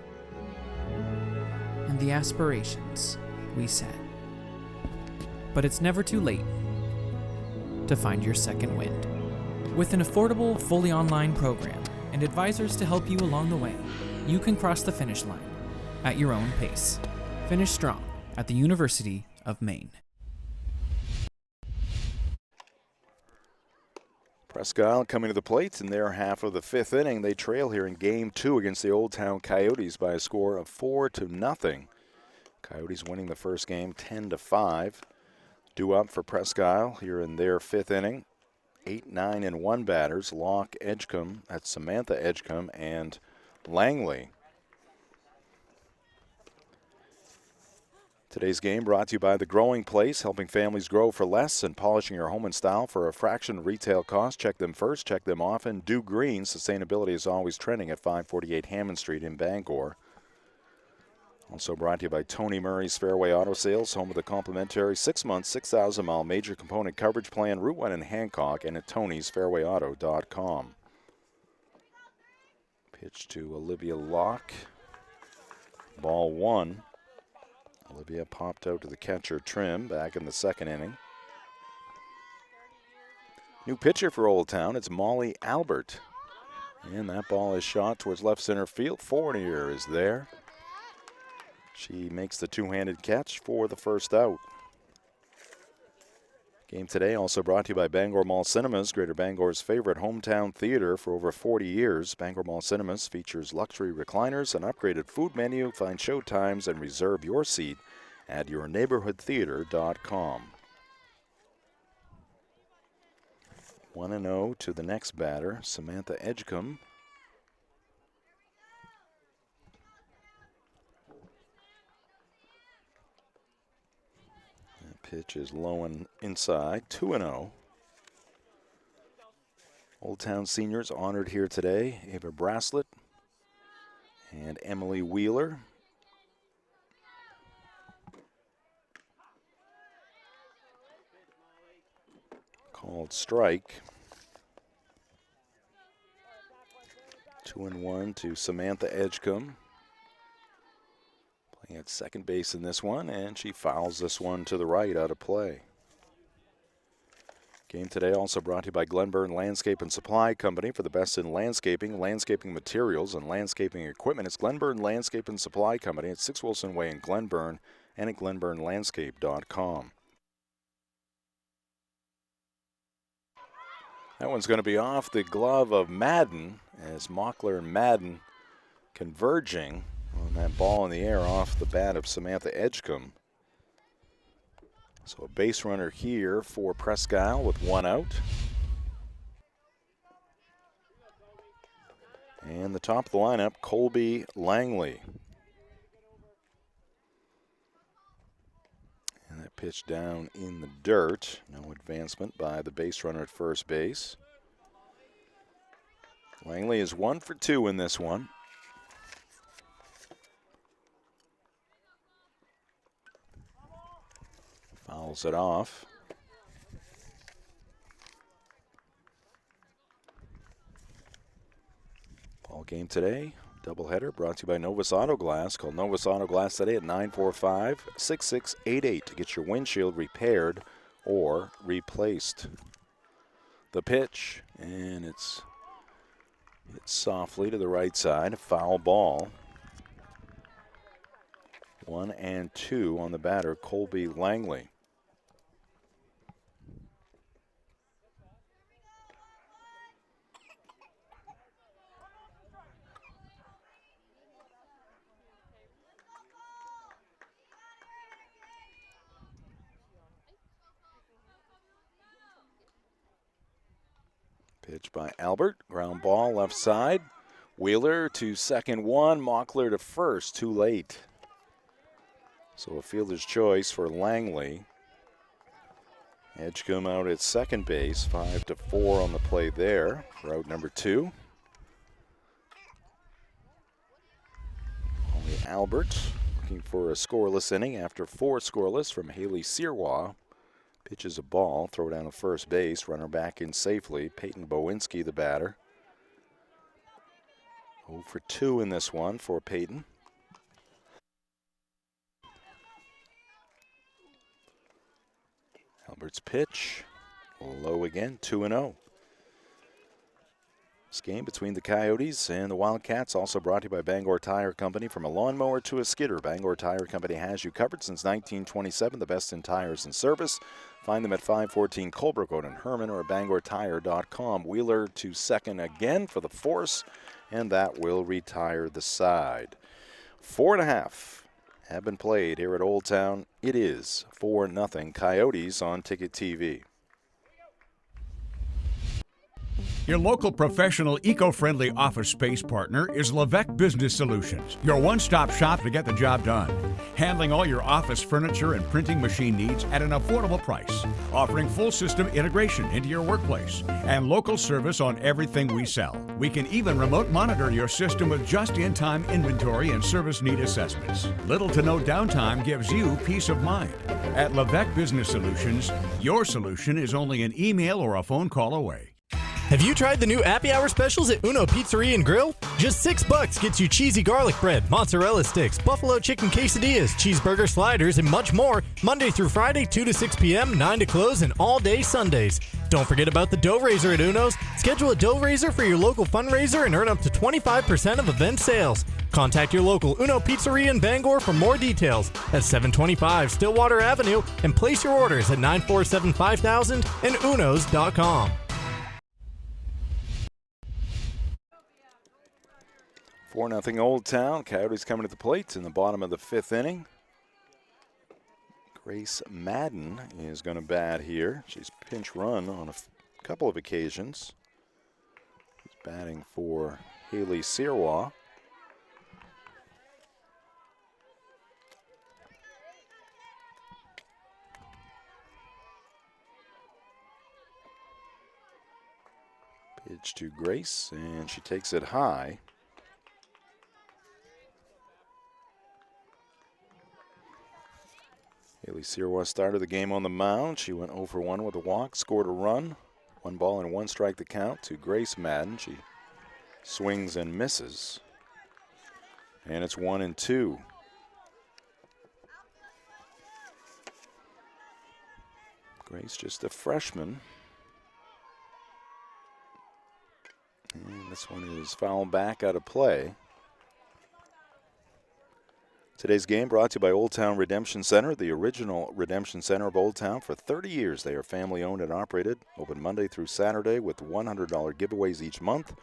and the aspirations we set. But it's never too late to find your second wind. With an affordable, fully online program and advisors to help you along the way, you can cross the finish line at your own pace. Finish strong at the University of Maine. Presque coming to the plate in their half of the 5th inning. They trail here in Game 2 against the Old Town Coyotes by a score of 4-0. Coyotes winning the first game 10-5. Due up for Presque here in their 5th inning. 8, 9, and 1 batters. Locke, Edgecombe, that's Samantha Edgecombe, and Langley. Today's game brought to you by The Growing Place, helping families grow for less and polishing your home in style for a fraction of retail cost. Check them first, check them often. Do Green, sustainability is always trending at 548 Hammond Street in Bangor. Also brought to you by Tony Murray's Fairway Auto Sales, home of the complimentary 6-month, 6,000-mile major component coverage plan, Route 1 in Hancock, and at tonysfairwayauto.com. Pitch to Olivia Locke. Ball 1. Olivia popped out to the catcher, Trim, back in the second inning. New pitcher for Old Town, it's Molly Albert. And that ball is shot towards left center field. Fournier is there. She makes the two-handed catch for the first out. Game today also brought to you by Bangor Mall Cinemas, Greater Bangor's favorite hometown theater for over 40 years. Bangor Mall Cinemas features luxury recliners, an upgraded food menu. Find show times and reserve your seat at yourneighborhoodtheater.com. 1-0 to the next batter, Samantha Edgecombe. Pitch is low and inside, 2-0. Old Town seniors honored here today, Ava Braslett and Emily Wheeler. Called strike. 2-1 to Samantha Edgecombe. At second base in this one, and she fouls this one to the right out of play. Game today also brought to you by Glenburn Landscape and Supply Company. For the best in landscaping, landscaping materials, and landscaping equipment, it's Glenburn Landscape and Supply Company at 6 Wilson Way in Glenburn and at glenburnlandscape.com. That one's going to be off the glove of Madden as Mockler and Madden converging on that ball in the air off the bat of Samantha Edgecombe. So a base runner here for Presque with one out. And the top of the lineup, Colby Langley. And that pitch down in the dirt. No advancement by the base runner at first base. Langley is 1 for 2 in this one. Fouls it off. Ball game today, doubleheader brought to you by Novus Auto Glass. Call Novus Auto Glass today at 945-6688 to get your windshield repaired or replaced. The pitch, and it's softly to the right side, a foul ball. 1-2 on the batter, Colby Langley. Pitch by Albert, ground ball left side. Wheeler to second one, Mockler to first, too late. So a fielder's choice for Langley. Edgecombe out at second base, 5-4 on the play there for out number 2. Only Albert looking for a scoreless inning after 4 scoreless from Haley Sirois. Pitches a ball, throw down to first base, runner back in safely. Peyton Bowinski, the batter. 0 for 2 in this one for Peyton. Albert's pitch, low again, 2-0. This game between the Coyotes and the Wildcats also brought to you by Bangor Tire Company. From a lawnmower to a skidder, Bangor Tire Company has you covered since 1927, the best in tires and service. Find them at 514 Colebrook Road in Herman or at bangortire.com. Wheeler to second again for the force, and that will retire the side. 4.5 have been played here at Old Town. It is 4-0 Coyotes on Ticket TV. Your local professional, eco-friendly office space partner is Levesque Business Solutions, your one-stop shop to get the job done. Handling all your office furniture and printing machine needs at an affordable price. Offering full system integration into your workplace and local service on everything we sell. We can even remote monitor your system with just-in-time inventory and service need assessments. Little to no downtime gives you peace of mind. At Levesque Business Solutions, your solution is only an email or a phone call away. Have you tried the new Happy Hour specials at Uno Pizzeria and Grill? Just $6 gets you cheesy garlic bread, mozzarella sticks, buffalo chicken quesadillas, cheeseburger sliders, and much more, Monday through Friday, 2 to 6 p.m., 9 to close, and all day Sundays. Don't forget about the dough raiser at Uno's. Schedule a dough raiser for your local fundraiser and earn up to 25% of event sales. Contact your local Uno Pizzeria in Bangor for more details at 725 Stillwater Avenue and place your orders at 947-5000 and unos.com. 4-0 Old Town. Coyotes coming to the plate in the bottom of the 5th inning. Grace Madden is going to bat here. She's pinch run on a couple of occasions. She's batting for Haley Sirois. Pitch to Grace, and she takes it high. Haley Sirois started the game on the mound. She went 0 for 1 with a walk, scored a run. 1 ball and 1 strike to count to Grace Madden. She swings and misses. And it's 1-2. Grace just a freshman. And this one is fouled back out of play. Today's game brought to you by Old Town Redemption Center, the original Redemption Center of Old Town. For 30 years, they are family owned and operated, open Monday through Saturday with $100 giveaways each month.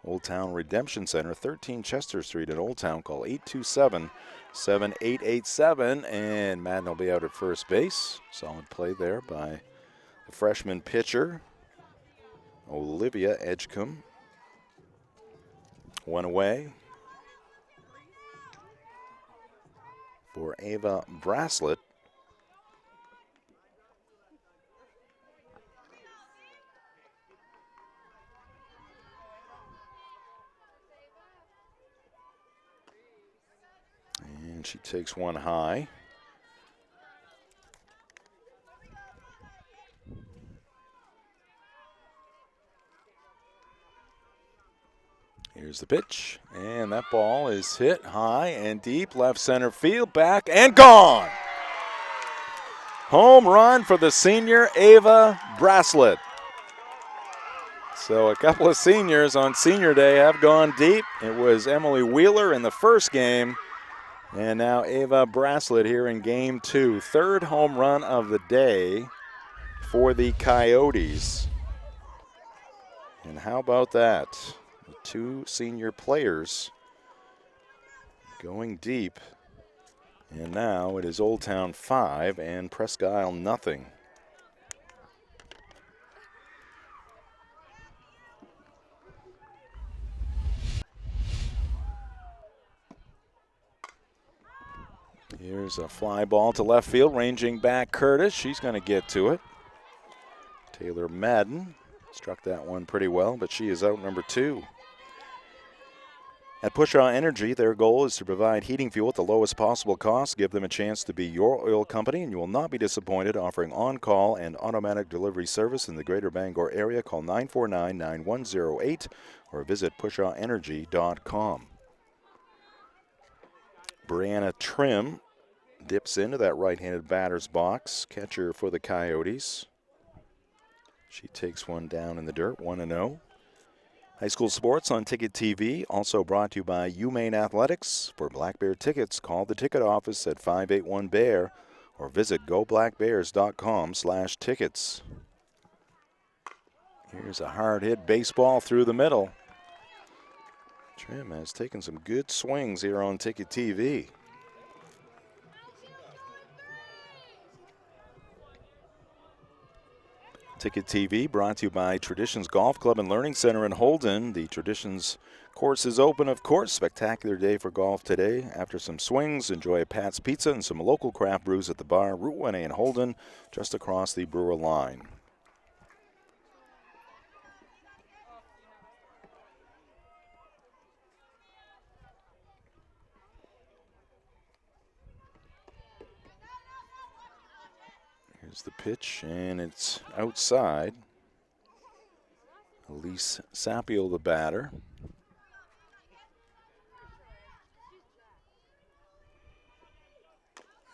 Old Town Redemption Center, 13 Chester Street in Old Town. Call 827-7887, and Madden will be out at first base. Solid play there by the freshman pitcher, Olivia Edgecombe. 1 away for Ava Braslett. And she takes one high. Here's the pitch, and that ball is hit high and deep, left center field, back and gone. Home run for the senior Ava Braslett. So a couple of seniors on senior day have gone deep. It was Emily Wheeler in the first game, and now Ava Braslett here in game 2. 3rd home run of the day for the Coyotes. And how about that? 2 senior players going deep. And now it is Old Town 5 and Presque Isle nothing. Here's a fly ball to left field, ranging back Curtis. She's going to get to it. Taylor Madden struck that one pretty well, but she is out number 2. At Pushaw Energy, their goal is to provide heating fuel at the lowest possible cost. Give them a chance to be your oil company, and you will not be disappointed. Offering on-call and automatic delivery service in the greater Bangor area. Call 949-9108 or visit pushawenergy.com. Brianna Trim dips into that right-handed batter's box. Catcher for the Coyotes. She takes one down in the dirt, 1-0. High school sports on Ticket TV, also brought to you by UMaine Athletics. For Black Bear tickets, call the ticket office at 581-BEAR or visit goblackbears.com/tickets. Here's a hard hit baseball through the middle. Trim has taken some good swings here on Ticket TV. Ticket TV brought to you by Traditions Golf Club and Learning Center in Holden. The Traditions course is open, of course. Spectacular day for golf today. After some swings, enjoy a Pat's Pizza and some local craft brews at the bar. Route 1A in Holden, just across the Brewer line. Here's the pitch, and it's outside. Elise Sapio, the batter.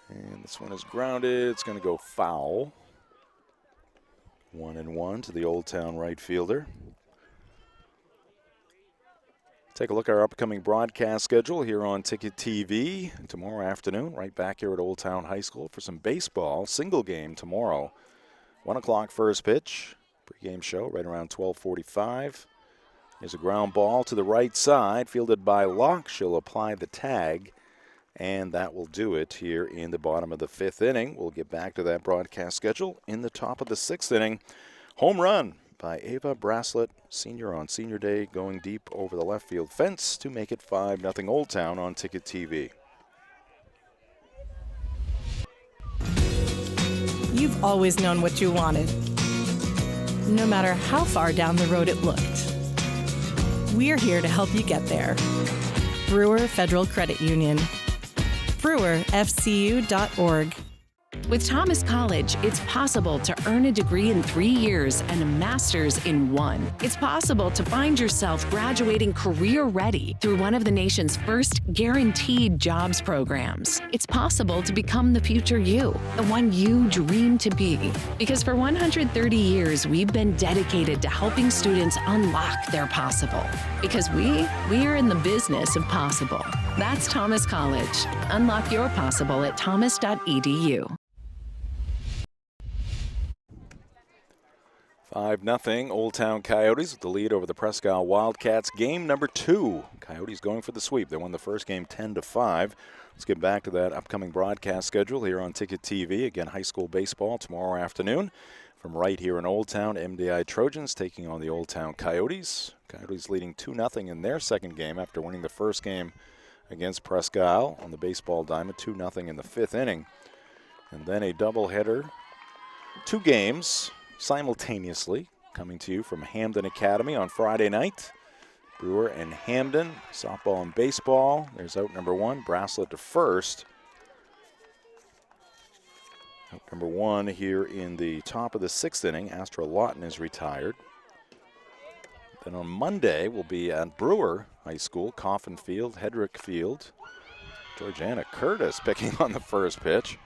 And this one is grounded. It's going to go foul. 1-1 to the Old Town right fielder. Take a look at our upcoming broadcast schedule here on Ticket TV. And tomorrow afternoon, right back here at Old Town High School for some baseball. Single game tomorrow. 1 o'clock first pitch. Pre-game show right around 12:45. There's a ground ball to the right side, fielded by Locke. She'll apply the tag, and that will do it here in the bottom of the 5th inning. We'll get back to that broadcast schedule in the top of the 6th inning. Home run by Ava Braslett, senior on senior day, going deep over the left field fence to make it 5-0 Old Town on Ticket TV. You've always known what you wanted, no matter how far down the road it looked. We're here to help you get there. Brewer Federal Credit Union. BrewerFCU.org. With Thomas College, it's possible to earn a degree in 3 years and a master's in 1. It's possible to find yourself graduating career-ready through one of the nation's first guaranteed jobs programs. It's possible to become the future you, the one you dream to be. Because for 130 years, we've been dedicated to helping students unlock their possible. Because we're in the business of possible. That's Thomas College. Unlock your possible at thomas.edu. 5-0 Old Town Coyotes with the lead over the Presque Wildcats. Game number 2. Coyotes going for the sweep. They won the first game 10-5. Let's get back to that upcoming broadcast schedule here on Ticket TV. Again, high school baseball tomorrow afternoon. From right here in Old Town, MDI Trojans taking on the Old Town Coyotes. Coyotes leading 2-0 in their second game after winning the first game against Presque on the baseball diamond. 2-0 in the 5th inning. And then a doubleheader. 2 games simultaneously coming to you from Hamden Academy on Friday night. Brewer and Hamden, softball and baseball. There's out number 1, Braslett to first. Out number 1 here in the top of the 6th inning. Astra Lawton is retired. Then on Monday we'll be at Brewer High School, Coffin Field, Hedrick Field. Georgiana Curtis picking on the first pitch.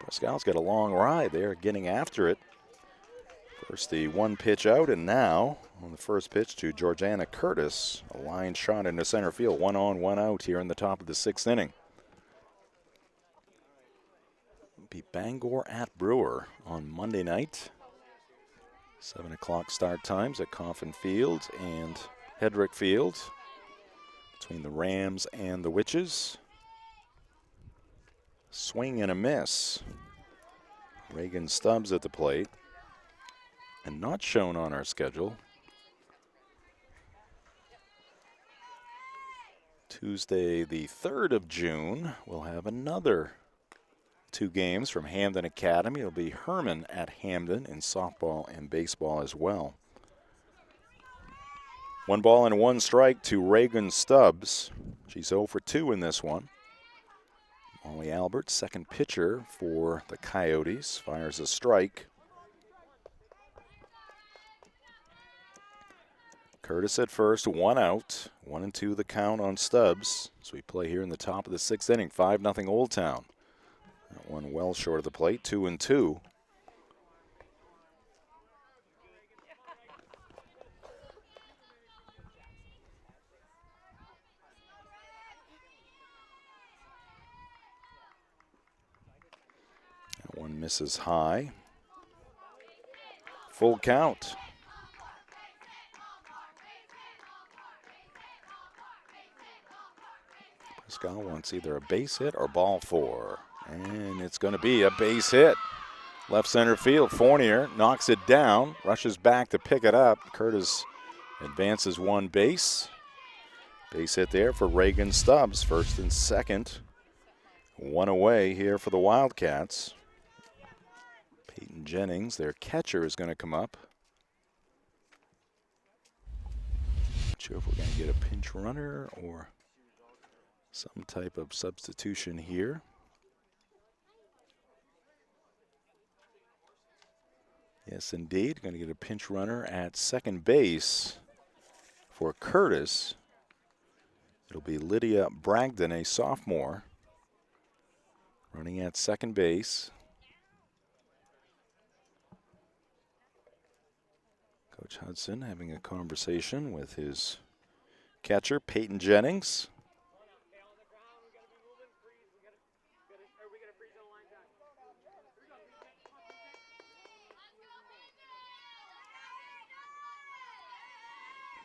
Presque's got a long ride there, getting after it. First the 1 pitch out, and now on the first pitch to Georgiana Curtis, a line shot into center field, 1 on, 1 out here in the top of the 6th inning. It'll be Bangor at Brewer on Monday night. 7 o'clock start times at Coffin Field and Hedrick Field between the Rams and the Witches. Swing and a miss. Reagan Stubbs at the plate. And not shown on our schedule. Tuesday, the 3rd of June, we'll have another 2 games from Hamden Academy. It'll be Herman at Hamden in softball and baseball as well. 1 ball and 1 strike to Reagan Stubbs. She's 0 for 2 in this one. Molly Albert, second pitcher for the Coyotes, fires a strike. Curtis at first, 1 out, 1-2 the count on Stubbs. So we play here in the top of the 6th inning, 5-0 Old Town. That one well short of the plate, 2-2. That one misses high. Full count. Presque wants either a base hit or ball 4. And it's going to be a base hit. Left center field, Fournier knocks it down, rushes back to pick it up. Curtis advances one base. Base hit there for Reagan Stubbs, first and second. One away here for the Wildcats. Peyton Jennings, their catcher, is going to come up. Not sure if we're going to get a pinch runner or some type of substitution here. Yes, indeed. Going to get a pinch runner at second base for Curtis. It'll be Lydia Bragdon, a sophomore, running at second base. Coach Hudson having a conversation with his catcher, Peyton Jennings.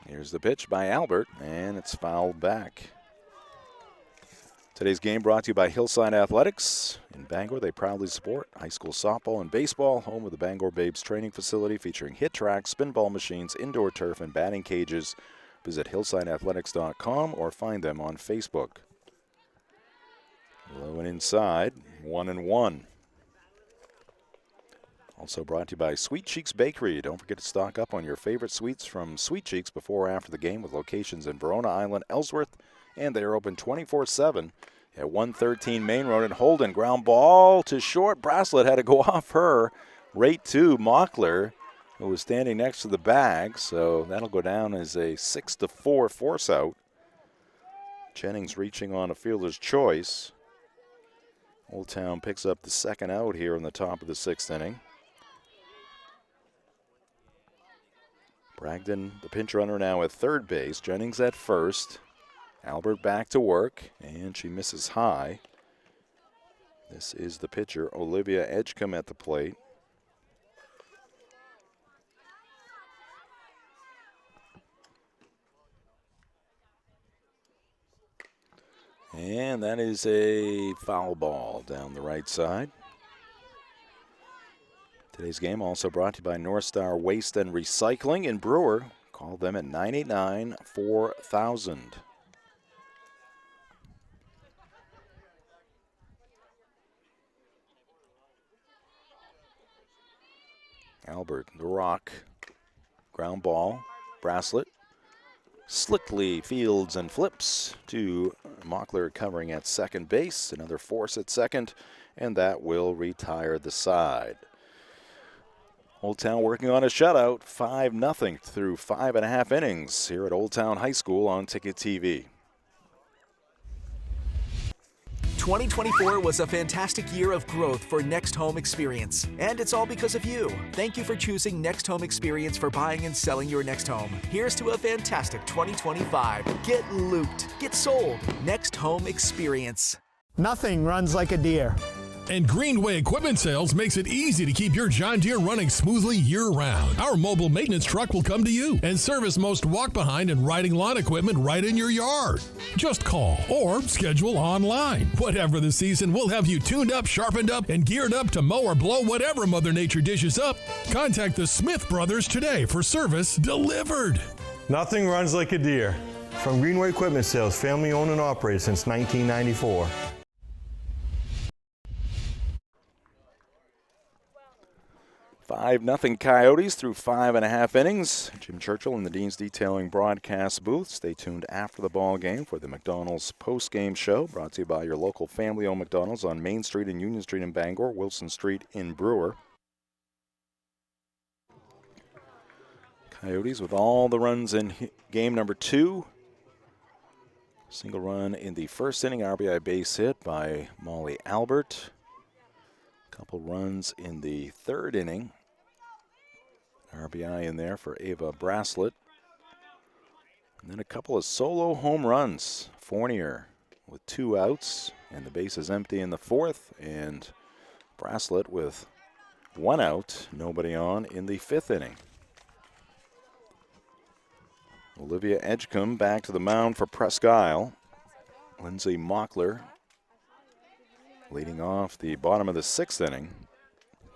Here's the pitch by Albert, and it's fouled back. Today's game brought to you by Hillside Athletics. In Bangor, they proudly support high school softball and baseball, home of the Bangor Babes training facility featuring hit tracks, spinball machines, indoor turf, and batting cages. Visit hillsideathletics.com or find them on Facebook. Low and inside, 1-1. Also brought to you by Sweet Cheeks Bakery. Don't forget to stock up on your favorite sweets from Sweet Cheeks before or after the game, with locations in Verona Island, Ellsworth, and they are open 24/7 at 113 Main Road. And Holden, ground ball to short. Bracelet had to go off her right to Mockler, who was standing next to the bag. So that'll go down as a 6-4 force out. Jennings reaching on a fielder's choice. Old Town picks up the second out here in the top of the sixth inning. Bragdon, the pinch runner, now at third base. Jennings at first. Albert back to work, and she misses high. This is the pitcher, Olivia Edgecombe, at the plate. And that is a foul ball down the right side. Today's game also brought to you by North Star Waste and Recycling in Brewer. Call them at 989-4000. Albert, the rock, ground ball, Bracelet. Slickly fields and flips to Mockler covering at second base. Another force at second, and that will retire the side. Old Town working on a shutout, 5-0 through 5.5 innings here at Old Town High School on Ticket TV. 2024 was a fantastic year of growth for Next Home Experience, and it's all because of you. Thank you for choosing Next Home Experience for buying and selling your next home. Here's to a fantastic 2025. Get looped, get sold. Next Home Experience. Nothing runs like a deer. And Greenway Equipment Sales makes it easy to keep your John Deere running smoothly year-round. Our mobile maintenance truck will come to you and service most walk-behind and riding lawn equipment right in your yard. Just call or schedule online. Whatever the season, we'll have you tuned up, sharpened up, and geared up to mow or blow whatever Mother Nature dishes up. Contact the Smith Brothers today for service delivered. Nothing runs like a deer. From Greenway Equipment Sales, family owned and operated since 1994. 5-0 Coyotes through 5.5 innings. Jim Churchill in the Dean's Detailing broadcast booth. Stay tuned after the ball game for the McDonald's post-game show, brought to you by your local family-owned McDonald's on Main Street and Union Street in Bangor, Wilson Street in Brewer. Coyotes with all the runs in game number 2. Single run in the first inning, RBI base hit by Molly Albert. Couple runs in the third inning. RBI in there for Ava Bracelet. And then a couple of solo home runs. Fournier with 2 outs, and the base is empty in the fourth. And Bracelet with 1 out, nobody on in the 5th inning. Olivia Edgecombe back to the mound for Presque. Lindsay Mockler leading off the bottom of the 6th inning.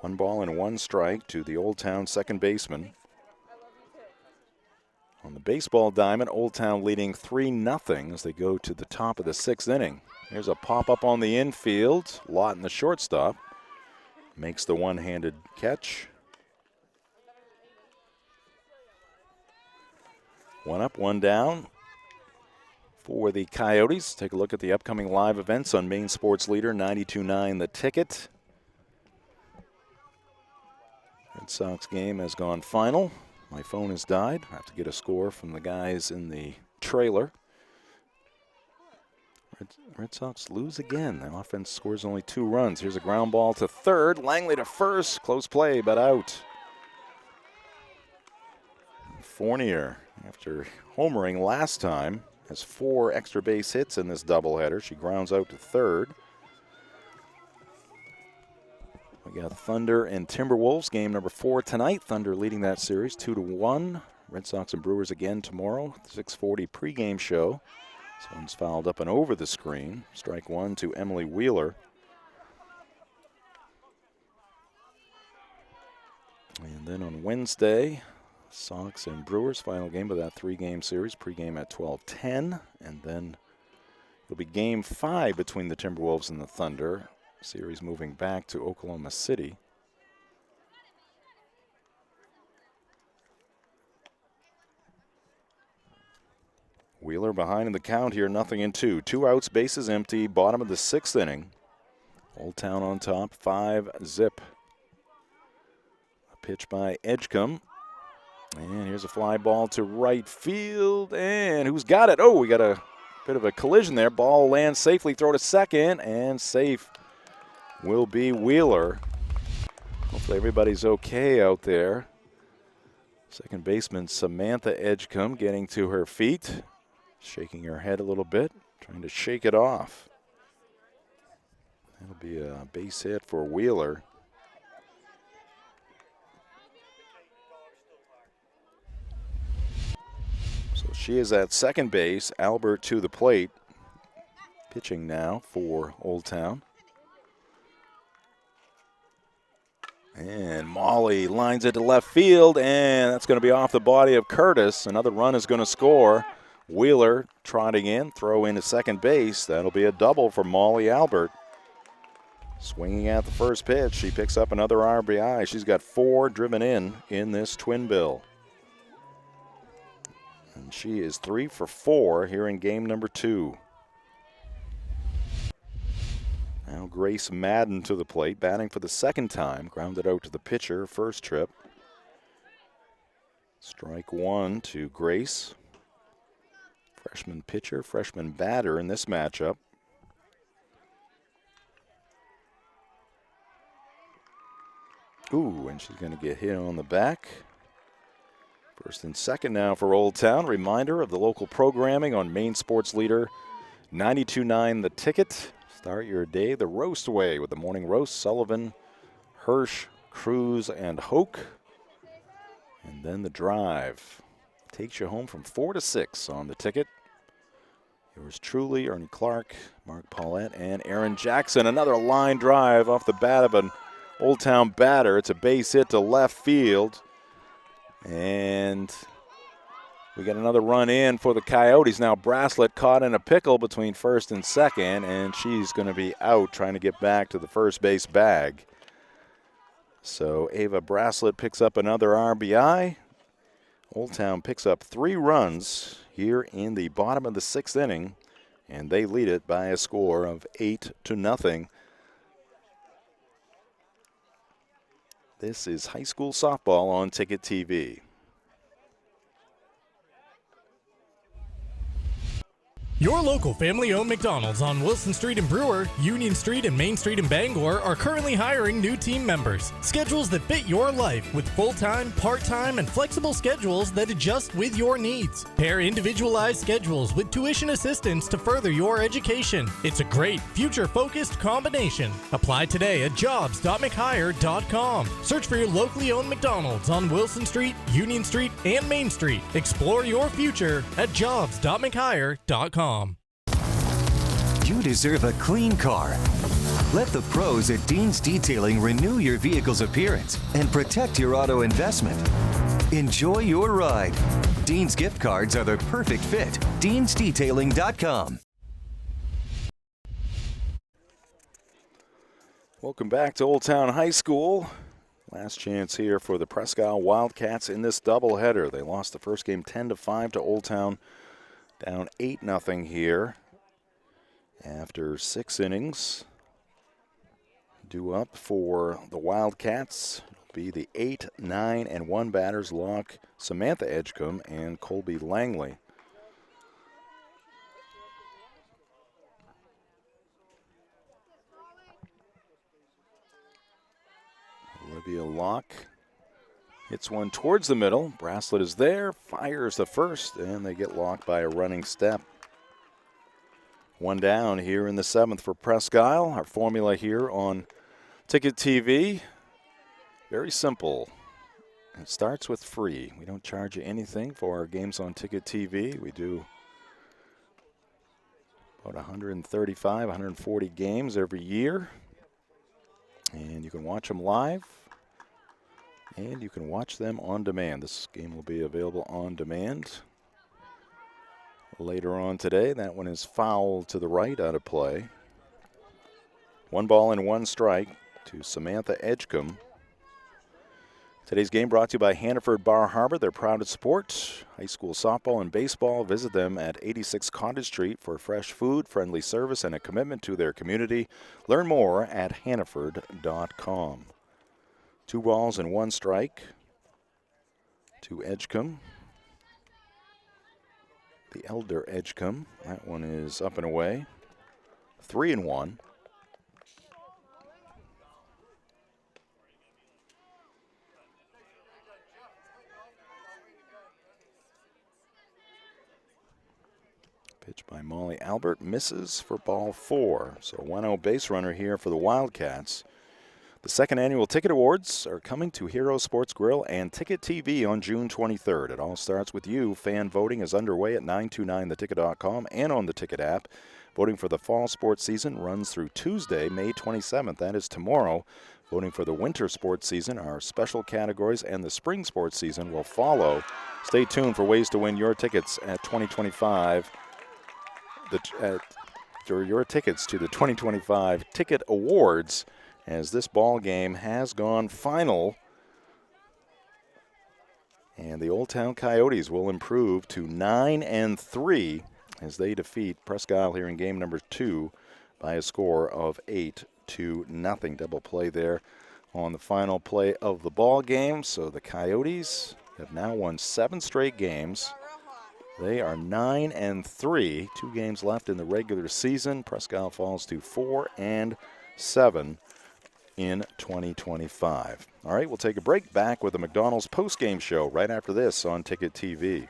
1 ball and 1 strike to the Old Town second baseman. On the baseball diamond, Old Town leading 3-0 as they go to the top of the 6th inning. Here's a pop-up on the infield. Lawton, the shortstop, makes the one-handed catch. 1 up, 1 down for the Coyotes. Take a look at the upcoming live events on Maine Sports Leader 92.9 The Ticket. Red Sox game has gone final. My phone has died. I have to get a score from the guys in the trailer. Red Sox lose again. The offense scores only 2 runs. Here's a ground ball to third. Langley to first. Close play, but out. Fournier, after homering last time, has 4 extra base hits in this doubleheader. She grounds out to third. We got Thunder and Timberwolves, game number 4 tonight. Thunder leading that series 2-1. Red Sox and Brewers again tomorrow. 6:40 pregame show. This one's fouled up and over the screen. Strike 1 to Emily Wheeler. And then on Wednesday, Sox and Brewers, final game of that 3-game series. Pregame at 12:10. And then it'll be game 5 between the Timberwolves and the Thunder. Series moving back to Oklahoma City. Wheeler behind in the count here, 0-2. 2 outs, bases empty, bottom of the 6th inning. Old Town on top, 5-zip. A pitch by Edgecombe. And here's a fly ball to right field. And who's got it? Oh, we got a bit of a collision there. Ball lands safely, throw to second, and safe will be Wheeler. Hopefully everybody's okay out there. Second baseman Samantha Edgecombe getting to her feet, shaking her head a little bit, trying to shake it off. That'll be a base hit for Wheeler. So she is at second base. Albert to the plate. Pitching now for Old Town. And Molly lines it to left field, and that's going to be off the body of Curtis. Another run is going to score. Wheeler trotting in, throw into second base. That'll be a double for Molly Albert. Swinging at the first pitch, she picks up another RBI. She's got 4 driven in this twin bill. And she is 3 for 4 here in game number 2. Now Grace Madden to the plate, batting for the 2nd time. Grounded out to the pitcher, first trip. Strike 1 to Grace. Freshman pitcher, freshman batter in this matchup. Ooh, and she's going to get hit on the back. First and second now for Old Town. Reminder of the local programming on Maine Sports Leader 92.9 The Ticket. Start your day the roast way with the morning roast. Sullivan, Hirsch, Cruz, and Hoke. And then the drive takes you home from 4 to 6 on The Ticket. Yours truly, Ernie Clark, Mark Paulette, and Aaron Jackson. Another line drive off the bat of an Old Town batter. It's a base hit to left field. And we got another run in for the Coyotes. Now Braslett caught in a pickle between first and second, and she's going to be out trying to get back to the first base bag. So Ava Braslett picks up another RBI. Old Town picks up 3 runs here in the bottom of the 6th inning, and they lead it by a score of 8-0. This is high school softball on Ticket TV. Your local family-owned McDonald's on Wilson Street in Brewer, Union Street and Main Street in Bangor are currently hiring new team members. Schedules that fit your life with full-time, part-time, and flexible schedules that adjust with your needs. Pair individualized schedules with tuition assistance to further your education. It's a great, future-focused combination. Apply today at jobs.mchire.com. Search for your locally owned McDonald's on Wilson Street, Union Street, and Main Street. Explore your future at jobs.mchire.com. You deserve a clean car. Let the pros at Dean's Detailing renew your vehicle's appearance and protect your auto investment. Enjoy your ride. Dean's gift cards are the perfect fit. DeansDetailing.com. Welcome back to Old Town High School. Last chance here for the Presque Wildcats in this doubleheader. They lost the first game 10-5 to Old Town, down 8-0 here after 6 innings. Due up for the Wildcats will be the 8, 9, and 1 batters, Locke, Samantha Edgecombe, and Colby Langley. Olivia Locke hits one towards the middle. Bracelet is there, fires the first, and they get Locke by a running step. One down here in the 7th for Presque Isle. Our formula here on Ticket TV, very simple. It starts with free. We don't charge you anything for our games on Ticket TV. We do about 135, 140 games every year. And you can watch them live, and you can watch them on demand. This game will be available on demand later on today. That one is foul to the right, out of play. 1 ball and 1 strike to Samantha Edgecombe. Today's game brought to you by Hannaford Bar Harbor. They're proud to support high school softball and baseball. Visit them at 86 Cottage Street for fresh food, friendly service, and a commitment to their community. Learn more at hannaford.com. 2 balls and 1 strike to Edgecombe. The elder Edgecombe. That one is up and away. 3-1. Pitch by Molly Albert, misses for ball 4. So 1-0 base runner here for the Wildcats. The second annual Ticket Awards are coming to Hero Sports Grill and Ticket TV on June 23rd. It all starts with you. Fan voting is underway at 929theticket.com and on the Ticket app. Voting for the fall sports season runs through Tuesday, May 27th. That is tomorrow. Voting for the winter sports season, our special categories, and the spring sports season will follow. Stay tuned for ways to win your tickets at 2025. Your tickets to the 2025 Ticket Awards, as this ball game has gone final. And the Old Town Coyotes will improve to 9-3 as they defeat Presque Isle here in game number 2 by a score of 8-0. Double play there on the final play of the ball game. So the Coyotes have now won 7 straight games. They are 9-3. 2 games left in the regular season. Presque Isle falls to 4-7 in 2025. All right, we'll take a break. Back with the McDonald's post-game show right after this on Ticket TV.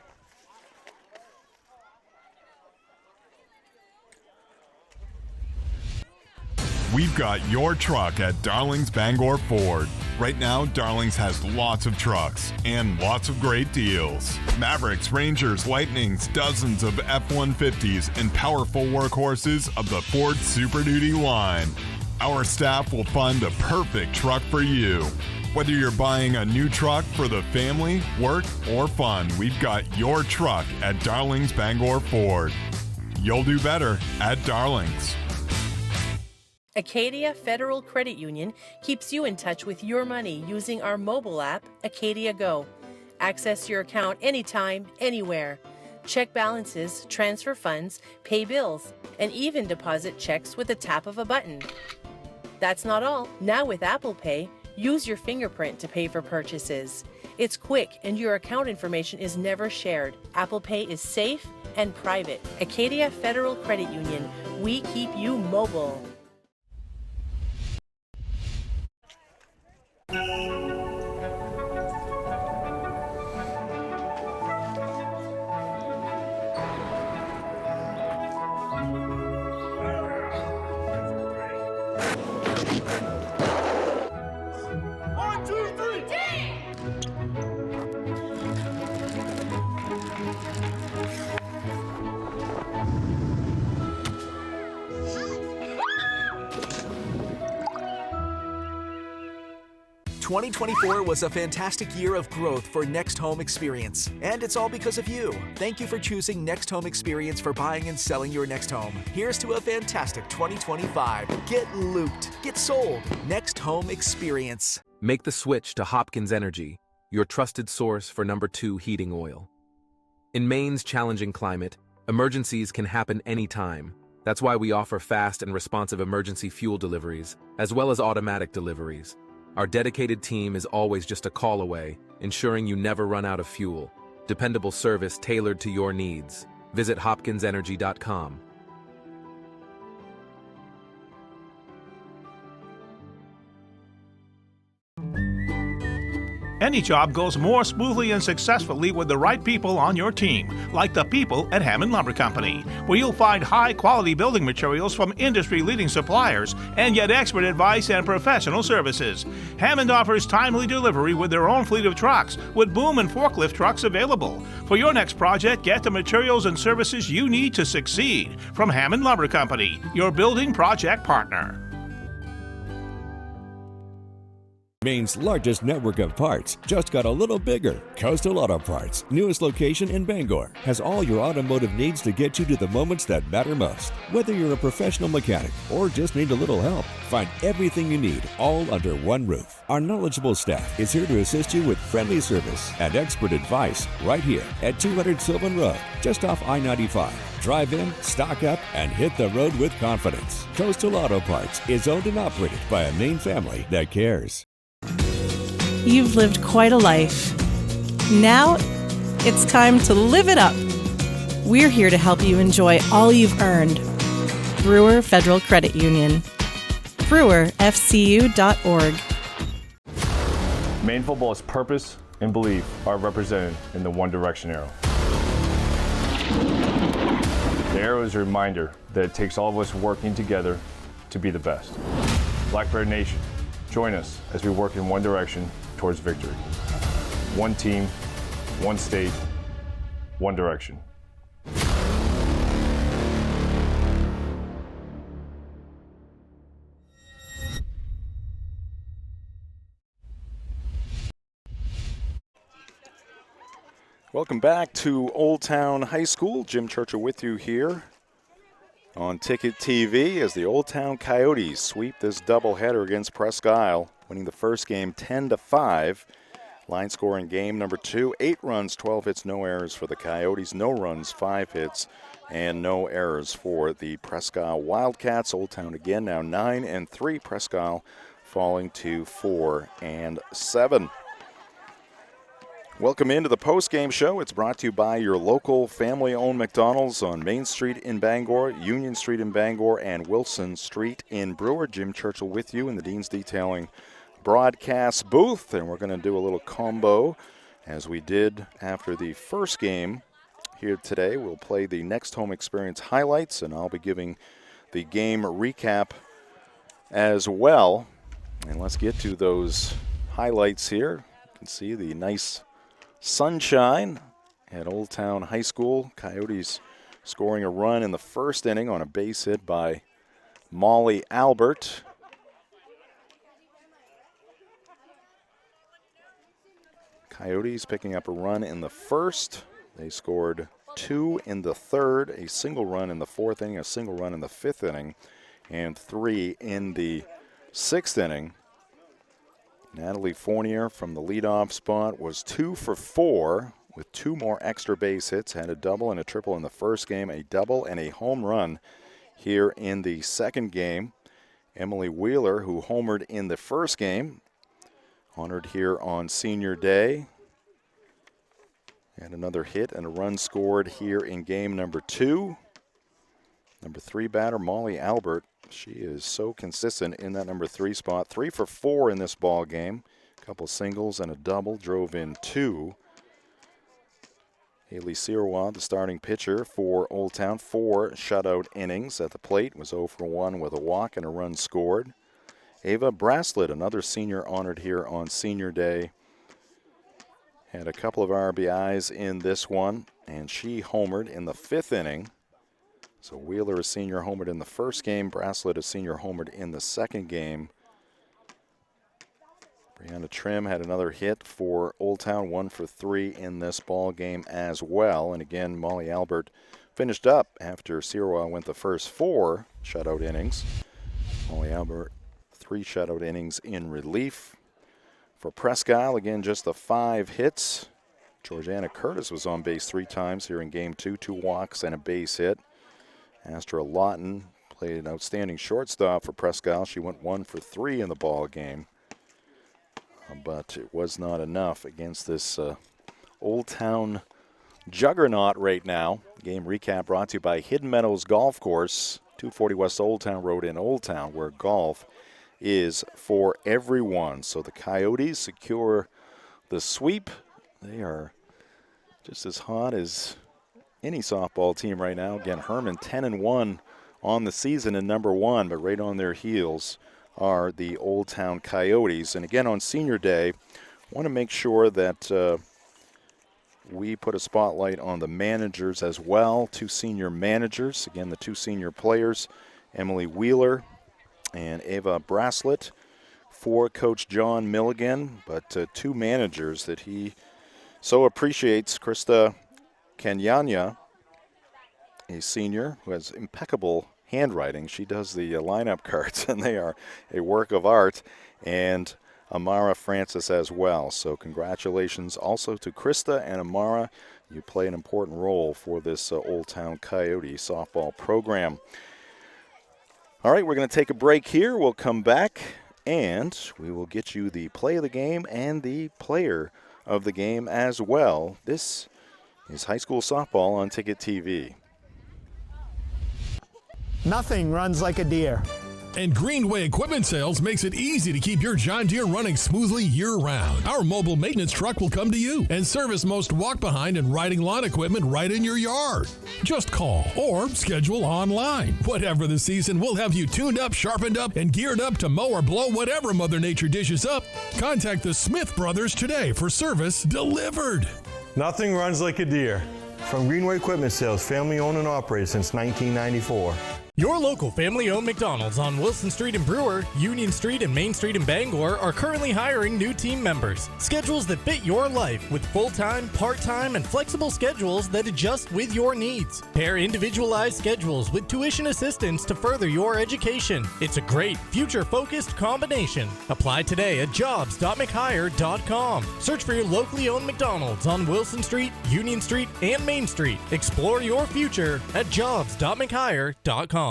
We've got your truck at Darling's Bangor Ford. Right now, Darling's has lots of trucks and lots of great deals. Mavericks, Rangers, Lightnings, dozens of F-150s, and powerful workhorses of the Ford Super Duty line. Our staff will find the perfect truck for you. Whether you're buying a new truck for the family, work, or fun, we've got your truck at Darling's Bangor Ford. You'll do better at Darling's. Acadia Federal Credit Union keeps you in touch with your money using our mobile app, Acadia Go. Access your account anytime, anywhere. Check balances, transfer funds, pay bills, and even deposit checks with the tap of a button. That's not all. Now with Apple Pay, use your fingerprint to pay for purchases. It's quick and your account information is never shared. Apple Pay is safe and private. Acadia Federal Credit Union. We keep you mobile. 2024 was a fantastic year of growth for Next Home Experience, and it's all because of you. Thank you for choosing Next Home Experience for buying and selling your next home. Here's to a fantastic 2025. Get looped. Get sold. Next Home Experience. Make the switch to Hopkins Energy, your trusted source for #2 heating oil. In Maine's challenging climate, emergencies can happen anytime. That's why we offer fast and responsive emergency fuel deliveries, as well as automatic deliveries. Our dedicated team is always just a call away, ensuring you never run out of fuel. Dependable service tailored to your needs. Visit hopkinsenergy.com. Any job goes more smoothly and successfully with the right people on your team, like the people at Hammond Lumber Company, where you'll find high-quality building materials from industry-leading suppliers and get expert advice and professional services. Hammond offers timely delivery with their own fleet of trucks, with boom and forklift trucks available. For your next project, get the materials and services you need to succeed from Hammond Lumber Company, your building project partner. Maine's largest network of parts just got a little bigger. Coastal Auto Parts, newest location in Bangor, has all your automotive needs to get you to the moments that matter most. Whether you're a professional mechanic or just need a little help, find everything you need all under one roof. Our knowledgeable staff is here to assist you with friendly service and expert advice right here at 200 Sylvan Road, just off I-95. Drive in, stock up, and hit the road with confidence. Coastal Auto Parts is owned and operated by a Maine family that cares. You've lived quite a life. Now, it's time to live it up. We're here to help you enjoy all you've earned. Brewer Federal Credit Union. BrewerFCU.org. Maine football's purpose and belief are represented in the One Direction arrow. The arrow is a reminder that it takes all of us working together to be the best. Blackbird Nation, join us as we work in one direction towards victory. One team, one state, one direction. Welcome back to Old Town High School. Jim Churchill with you here on Ticket TV as the Old Town Coyotes sweep this doubleheader against Presque, winning the first game 10-5. Line score in game number 2, 8 runs, 12 hits, no errors for the Coyotes. No runs, 5 hits, and no errors for the Presque Wildcats. Old Town again now 9-3. Presque falling to 4-7. Welcome into the post-game show. It's brought to you by your local family-owned McDonald's on Main Street in Bangor, Union Street in Bangor, and Wilson Street in Brewer. Jim Churchill with you in the Dean's Detailing broadcast booth, and we're going to do a little combo as we did after the first game here today. We'll play the Next Home Experience highlights, and I'll be giving the game recap as well. And let's get to those highlights here. You can see the nice sunshine at Old Town High School. Coyotes scoring a run in the first inning on a base hit by Molly Albert. Coyotes picking up a run in the first. They scored 2 in the third, a single run in the fourth inning, a single run in the fifth inning, and 3 in the sixth inning. Natalie Fournier from the leadoff spot was 2 for 4 with 2 more extra base hits. Had a double and a triple in the first game, a double and a home run here in the second game. Emily Wheeler, who homered in the first game, honored here on Senior Day. And another hit and a run scored here in game number 2. Number 3 batter, Molly Albert. She is so consistent in that number 3 spot. 3 for 4 in this ball game. A couple singles and a double, drove in 2. Haley Sirois, the starting pitcher for Old Town, 4 shutout innings at the plate. Was 0 for 1 with a walk and a run scored. Ava Braslett, another senior honored here on Senior Day, had a couple of RBIs in this one, and she homered in the 5th inning. So Wheeler, a senior, homered in the first game. Braslett, a senior, homered in the second game. Brianna Trim had another hit for Old Town, 1 for 3 in this ball game as well. And again, Molly Albert finished up after Sirois went the first 4 shutout innings. Molly Albert 3 shutout innings in relief. For Presque, again, just the 5 hits. Georgiana Curtis was on base 3 times here in Game 2, 2 walks and a base hit. Astra Lawton played an outstanding shortstop for Presque. She went 1 for 3 in the ball game. But it was not enough against this Old Town juggernaut right now. Game recap brought to you by Hidden Meadows Golf Course, 240 West Old Town Road in Old Town, where golf is for everyone. So the Coyotes secure the sweep. They are just as hot as any softball team right now. Again, Herman 10-1 on the season in number 1, but right on their heels are the Old Town Coyotes. And again, on Senior Day, want to make sure that we put a spotlight on the managers as well. 2 senior managers. Again, the 2 senior players, Emily Wheeler and Ava Braslett, for Coach John Milligan, but 2 managers that he so appreciates. Krista Kenyanya, a senior who has impeccable handwriting. She does the lineup cards, and they are a work of art, and Amara Francis as well. So congratulations also to Krista and Amara. You play an important role for this Old Town Coyote softball program. All right, we're going to take a break here. We'll come back, and we will get you the play of the game and the player of the game as well. This is high school softball on Ticket TV. Nothing runs like a deer. And Greenway Equipment Sales makes it easy to keep your John Deere running smoothly year-round. Our mobile maintenance truck will come to you and service most walk-behind and riding lawn equipment right in your yard. Just call or schedule online. Whatever the season, we'll have you tuned up, sharpened up, and geared up to mow or blow whatever Mother Nature dishes up. Contact the Smith Brothers today for service delivered. Nothing runs like a deer. From Greenway Equipment Sales, family owned and operated since 1994. Your local family-owned McDonald's on Wilson Street in Brewer, Union Street and Main Street in Bangor are currently hiring new team members. Schedules that fit your life with full-time, part-time, and flexible schedules that adjust with your needs. Pair individualized schedules with tuition assistance to further your education. It's a great, future-focused combination. Apply today at jobs.mchire.com. Search for your locally owned McDonald's on Wilson Street, Union Street, and Main Street. Explore your future at jobs.mchire.com.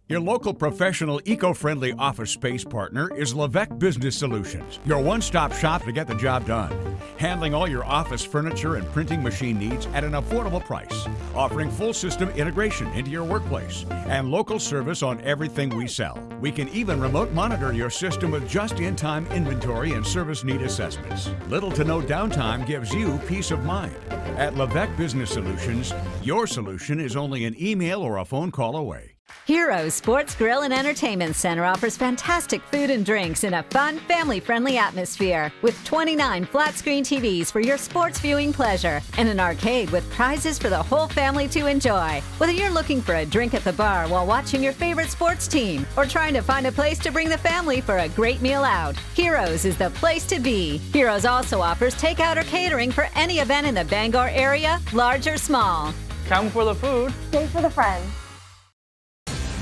Your local professional eco-friendly office space partner is Levesque Business Solutions, your one-stop shop to get the job done. Handling all your office furniture and printing machine needs at an affordable price. Offering full system integration into your workplace and local service on everything we sell. We can even remote monitor your system with just-in-time inventory and service need assessments. Little to no downtime gives you peace of mind. At Levesque Business Solutions, your solution is only an email or a phone call away. Heroes Sports Grill and Entertainment Center offers fantastic food and drinks in a fun, family-friendly atmosphere with 29 flat-screen TVs for your sports viewing pleasure and an arcade with prizes for the whole family to enjoy. Whether you're looking for a drink at the bar while watching your favorite sports team or trying to find a place to bring the family for a great meal out, Heroes is the place to be. Heroes also offers takeout or catering for any event in the Bangor area, large or small. Come for the food, stay for the friends.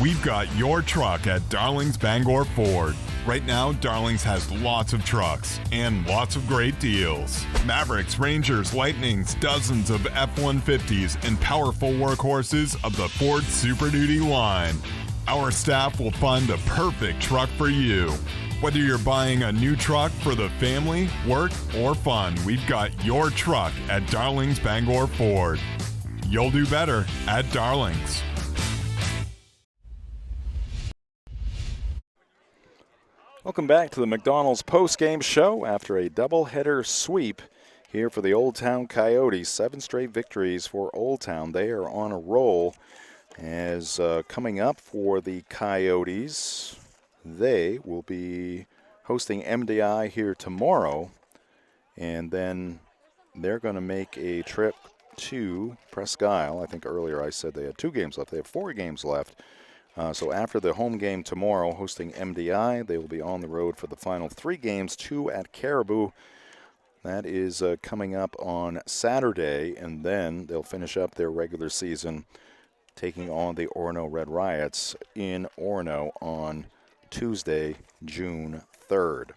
We've got your truck at Darling's Bangor Ford. Right now, Darling's has lots of trucks and lots of great deals. Mavericks, Rangers, Lightnings, dozens of F-150s, and powerful workhorses of the Ford Super Duty line. Our staff will find the perfect truck for you. Whether you're buying a new truck for the family, work, or fun, we've got your truck at Darling's Bangor Ford. You'll do better at Darling's. Welcome back to the McDonald's post-game show after a doubleheader sweep here for the Old Town Coyotes. 7 straight victories for Old Town. They are on a roll. As coming up for the Coyotes, they will be hosting MDI here tomorrow, and then they're going to make a trip to Presque Isle. I think earlier I said they had 2 games left. They have 4 games left So after the home game tomorrow, hosting MDI, they will be on the road for the final 3 games, 2 at Caribou. That is coming up on Saturday, and then they'll finish up their regular season taking on the Orono Red Riots in Orono on Tuesday, June 3rd.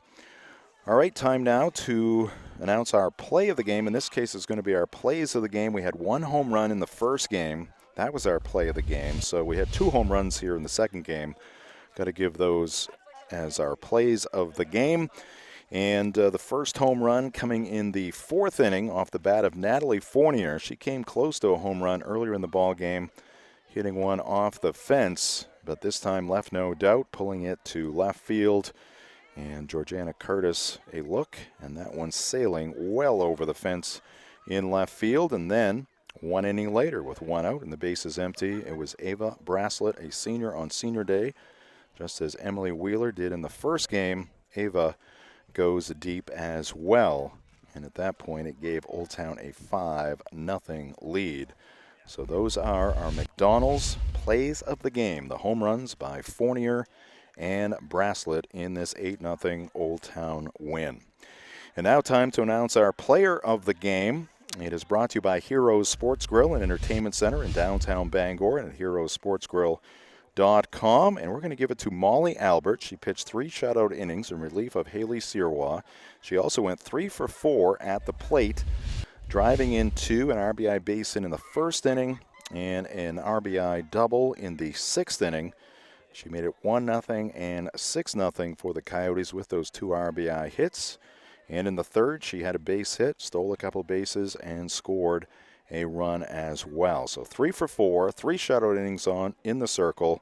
All right, time now to announce our play of the game. In this case, it's going to be our plays of the game. We had 1 home run in the first game. That was our play of the game. So we had 2 home runs here in the second game. Got to give those as our plays of the game. And the first home run coming in the 4th inning off the bat of Natalie Fournier. She came close to a home run earlier in the ball game, hitting one off the fence, but this time left no doubt, pulling it to left field. And Georgiana Curtis a look, and that one sailing well over the fence in left field. And then 1 inning later with 1 out and the bases empty, it was Ava Braslett, a senior on senior day. Just as Emily Wheeler did in the first game, Ava goes deep as well. And at that point, it gave Old Town a 5-0 lead. So those are our McDonald's plays of the game, the home runs by Fournier and Braslett in this 8-0 Old Town win. And now time to announce our player of the game. It is brought to you by Heroes Sports Grill and Entertainment Center in downtown Bangor and at heroesportsgrill.com. And we're going to give it to Molly Albert. She pitched 3 shutout innings in relief of Haley Sirois. She also went 3 for 4 at the plate, driving into an RBI base hit in the first inning and an RBI double in the 6th inning. She made it 1-0 and 6-0 for the Coyotes with those 2 RBI hits. And in the 3rd, she had a base hit, stole a couple bases, and scored a run as well. So 3 for 4, 3 shutout innings in the circle,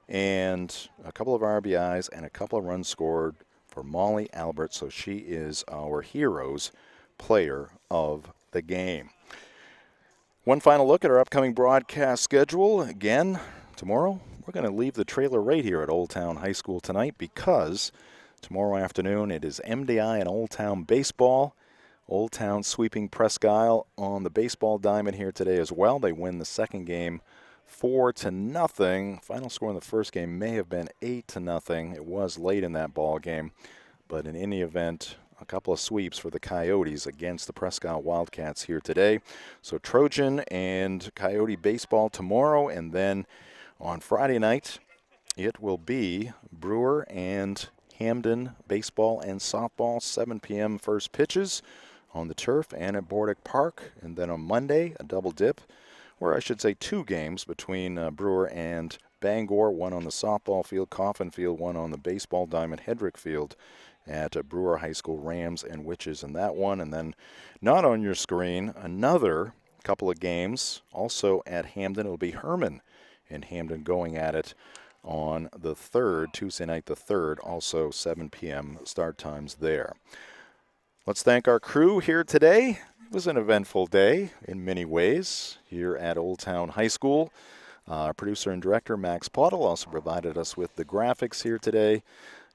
and a couple of RBIs and a couple of runs scored for Molly Albert. So she is our Heroes player of the game. One final look at our upcoming broadcast schedule. Again, tomorrow, we're going to leave the trailer right here at Old Town High School tonight because tomorrow afternoon it is MDI and Old Town baseball. Old Town sweeping Presque on the baseball diamond here today as well. They win the second game 4-0. Final score in the first game may have been 8-0. It was late in that ball game, but in any event, a couple of sweeps for the Coyotes against the Presque Wildcats here today. So Trojan and Coyote baseball tomorrow, and then on Friday night, it will be Brewer and Hamden baseball and softball, 7 p.m. first pitches on the turf and at Bordick Park. And then on Monday, a double dip, or I should say 2 games between Brewer and Bangor, 1 on the softball field, Coffin Field, 1 on the baseball diamond, Hedrick Field at Brewer High School, Rams and Witches in that one. And then not on your screen, another couple of games also at Hamden. It'll be Herman and Hamden going at it on the 3rd, Tuesday night the 3rd, also 7 p.m. start times there. Let's thank our crew here today. It was an eventful day in many ways here at Old Town High School. Our producer and director, Max Pottle, also provided us with the graphics here today.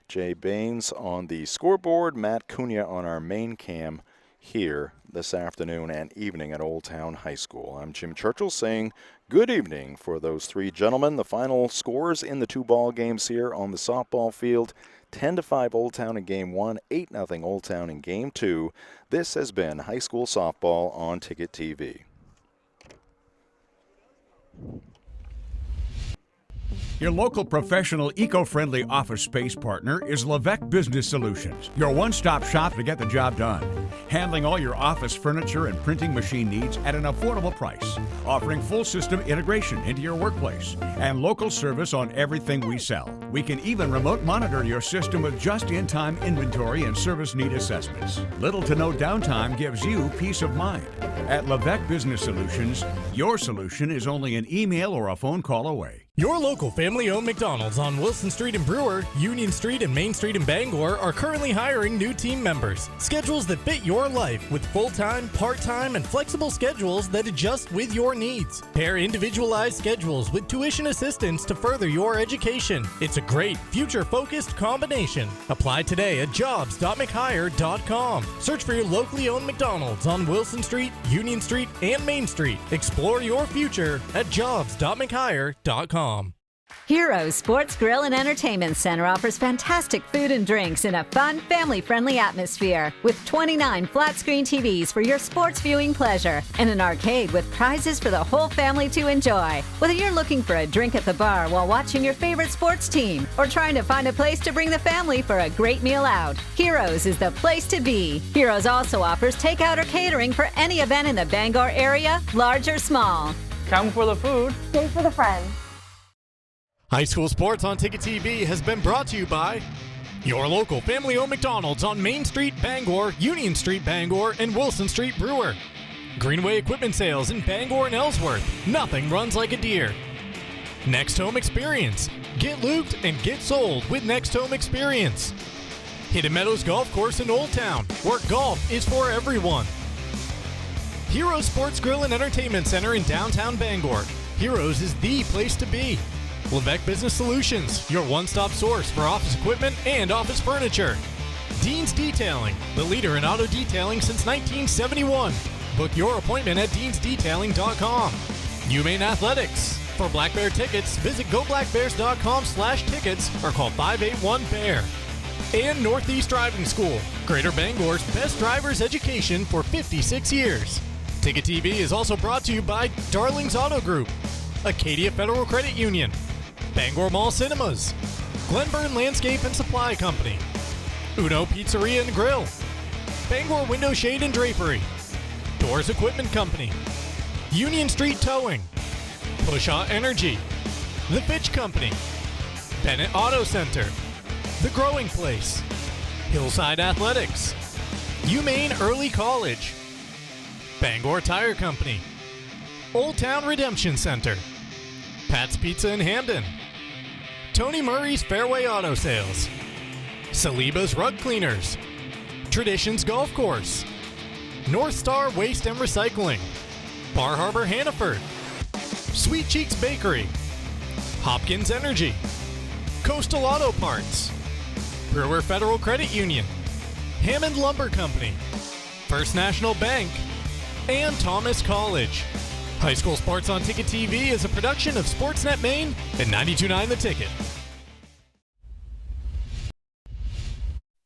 Jay Baines on the scoreboard, Matt Cunha on our main cam here this afternoon and evening at Old Town High School. I'm Jim Churchill saying good evening for those 3 gentlemen. The final scores in the 2 ball games here on the softball field: 10-5 Old Town in Game 1, 8-0 Old Town in Game 2. This has been High School Softball on Ticket TV. Your local professional, eco-friendly office space partner is Levesque Business Solutions, your one-stop shop to get the job done. Handling all your office furniture and printing machine needs at an affordable price. Offering full system integration into your workplace and local service on everything we sell. We can even remote monitor your system with just-in-time inventory and service need assessments. Little to no downtime gives you peace of mind. At Levesque Business Solutions, your solution is only an email or a phone call away. Your local family-owned McDonald's on Wilson Street in Brewer, Union Street and Main Street in Bangor are currently hiring new team members. Schedules that fit your life with full-time, part-time, and flexible schedules that adjust with your needs. Pair individualized schedules with tuition assistance to further your education. It's a great, future-focused combination. Apply today at jobs.mchire.com. Search for your locally owned McDonald's on Wilson Street, Union Street, and Main Street. Explore your future at jobs.mchire.com. Heroes Sports Grill and Entertainment Center offers fantastic food and drinks in a fun, family-friendly atmosphere with 29 flat-screen TVs for your sports viewing pleasure and an arcade with prizes for the whole family to enjoy. Whether you're looking for a drink at the bar while watching your favorite sports team or trying to find a place to bring the family for a great meal out, Heroes is the place to be. Heroes also offers takeout or catering for any event in the Bangor area, large or small. Come for the food, stay for the friends. High school sports on Ticket TV has been brought to you by your local family-owned McDonald's on Main Street, Bangor, Union Street, Bangor, and Wilson Street, Brewer. Greenway Equipment Sales in Bangor and Ellsworth. Nothing runs like a deer. Next Home Experience. Get looped and get sold with Next Home Experience. Hidden Meadows Golf Course in Old Town, where golf is for everyone. Heroes Sports Grill and Entertainment Center in downtown Bangor. Heroes is the place to be. Levesque Business Solutions, your one-stop source for office equipment and office furniture. Dean's Detailing, the leader in auto detailing since 1971. Book your appointment at deansdetailing.com. UMaine Athletics. For Black Bear tickets, visit goblackbears.com/tickets or call 581-BEAR. And Northeast Driving School, Greater Bangor's best driver's education for 56 years. Ticket TV is also brought to you by Darling's Auto Group, Acadia Federal Credit Union, Bangor Mall Cinemas, Glenburn Landscape and Supply Company, Uno Pizzeria and Grill, Bangor Window Shade and Drapery, Doors Equipment Company, Union Street Towing, Pushaw Energy, The Fitch Company, Bennett Auto Center, The Growing Place, Hillside Athletics, UMaine Early College, Bangor Tire Company, Old Town Redemption Center, Pat's Pizza in Hamden, Tony Murray's Fairway Auto Sales, Saliba's Rug Cleaners, Traditions Golf Course, North Star Waste and Recycling, Bar Harbor Hannaford, Sweet Cheeks Bakery, Hopkins Energy, Coastal Auto Parts, Brewer Federal Credit Union, Hammond Lumber Company, First National Bank, and Thomas College. High school sports on Ticket TV is a production of Sportsnet Maine and 92.9 The Ticket.